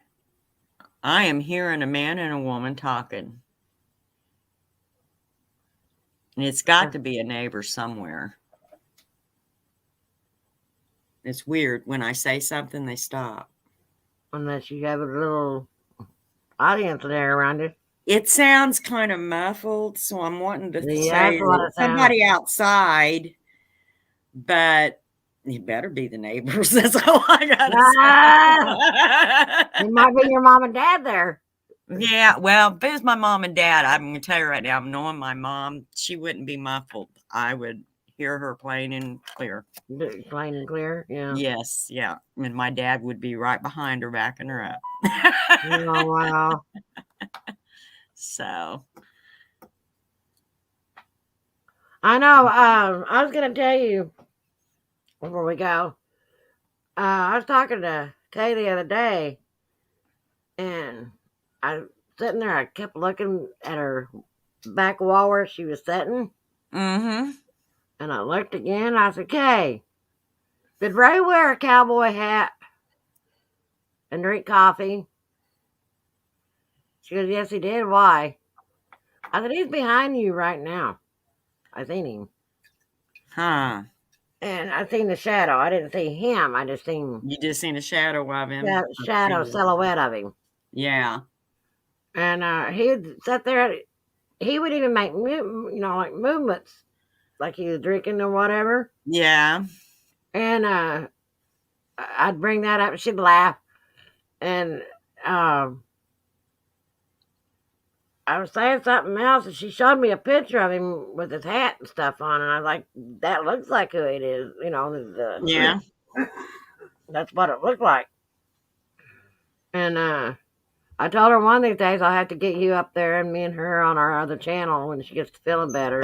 I am hearing a man and a woman talking. And it's got to be a neighbor somewhere. It's weird. When I say something, they stop. Unless you have a little audience there around you. It sounds kind of muffled, so I'm wanting to say somebody outside, but you better be the neighbors. That's all I got to say. It might be your mom and dad there. Yeah, well, if it was my mom and dad, I'm going to tell you right now, knowing my mom, she wouldn't be muffled. I would hear her plain and clear. Plain and clear, yeah. Yes, yeah. And my dad would be right behind her, backing her up. Oh, wow. So. I know. I was going to tell you before we go. I was talking to Kay the other day, And I was sitting there, I kept looking at her back wall where she was sitting. Mm-hmm. And I looked again. I said, "Kay, did Ray wear a cowboy hat and drink coffee?" She goes, "Yes, he did. Why?" I said, "He's behind you right now. I seen him. Huh. And I seen the shadow. I didn't see him. I just seen You just seen a shadow of him. that shadow silhouette of him." Yeah. And he'd sit there. He would even make, like movements, like he was drinking or whatever. Yeah. And I'd bring that up, and she'd laugh. And I was saying something else, and she showed me a picture of him with his hat and stuff on, and I was like, "That looks like who it is." Yeah. That's what it looked like. And I told her one of these days I'll have to get you up there and me and her on our other channel when she gets to feeling better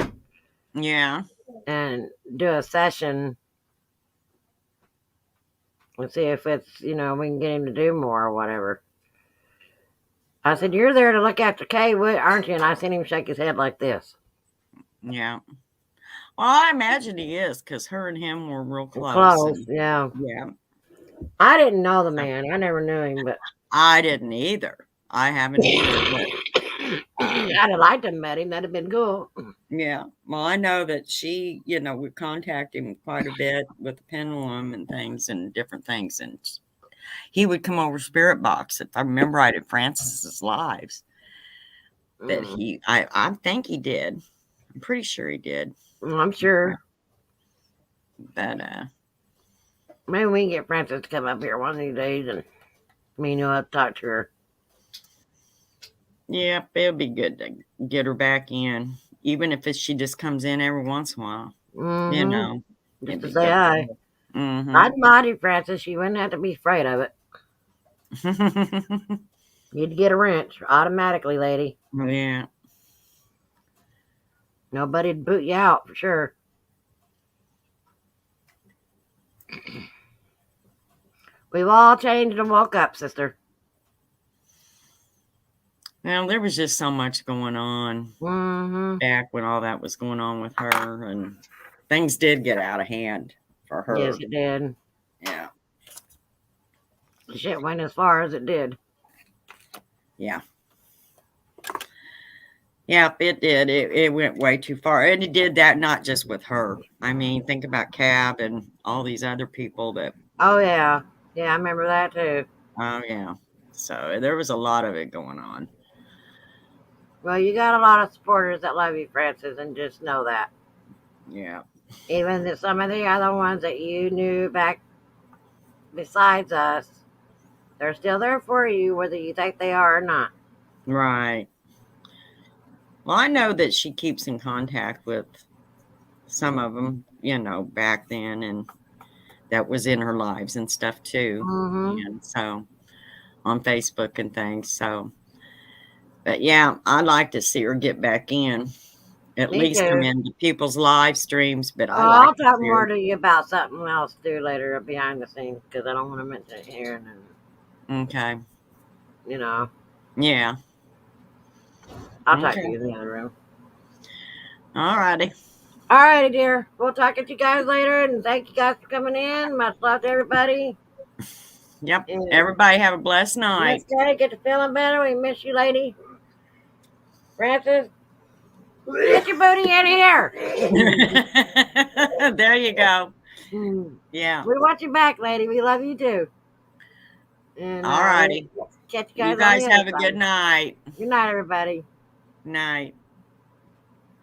Yeah. and do a session and see if it's, we can get him to do more or whatever. I said, "You're there to look after Kay, aren't you?" And I seen him shake his head like this. Yeah. Well, I imagine he is, because her and him were real close. Close, yeah. Yeah. I didn't know the man. I never knew him, but I didn't either. I haven't either. I'd have liked to have met him. That'd have been cool. Yeah. Well, I know that she, would contact him quite a bit with the pendulum and things and different things. And he would come over Spirit Box, if I remember right, at Francis's Lives. That I think he did. I'm pretty sure he did. I'm sure. But maybe we can get Francis to come up here one of these days, and me and you'll have to talk to her. Yeah, it'll be good to get her back in, even if she just comes in every once in a while. Just to say hi. I'd mod you, Francis. You wouldn't have to be afraid of it. You'd get a wrench automatically, lady. Yeah. Nobody'd boot you out for sure. We've all changed and woke up, sister. Well, there was just so much going on back when all that was going on with her, and things did get out of hand for her. Yes, it did. Yeah. The shit went as far as it did. Yeah. Yeah, it did. It went way too far. And it did that not just with her. I mean, think about Cab and all these other people that... Oh, yeah. Yeah, I remember that, too. Oh, yeah. So there was a lot of it going on. Well, you got a lot of supporters that love you, Francis, and just know that. Yeah. Even some of the other ones that you knew back besides us, they're still there for you, whether you think they are or not. Right. Well, I know that she keeps in contact with some of them, back then, and that was in her lives and stuff, too. And so, on Facebook and things, so... But yeah, I'd like to see her get back in. At least come into people's live streams. But I'll talk more to you about something else to do later behind the scenes, because I don't want to mention it here. Okay. Yeah. I'll talk to you in the other room. All righty. All righty, dear. We'll talk to you guys later, and thank you guys for coming in. Much love to everybody. Yep. And everybody have a blessed night. Next day, get to feeling better. We miss you, lady. Francis, get your booty in here. There you go. Yeah. We want you back, lady. We love you, too. And, all righty. Catch you guys. You guys have a good night. Good night, everybody. Night.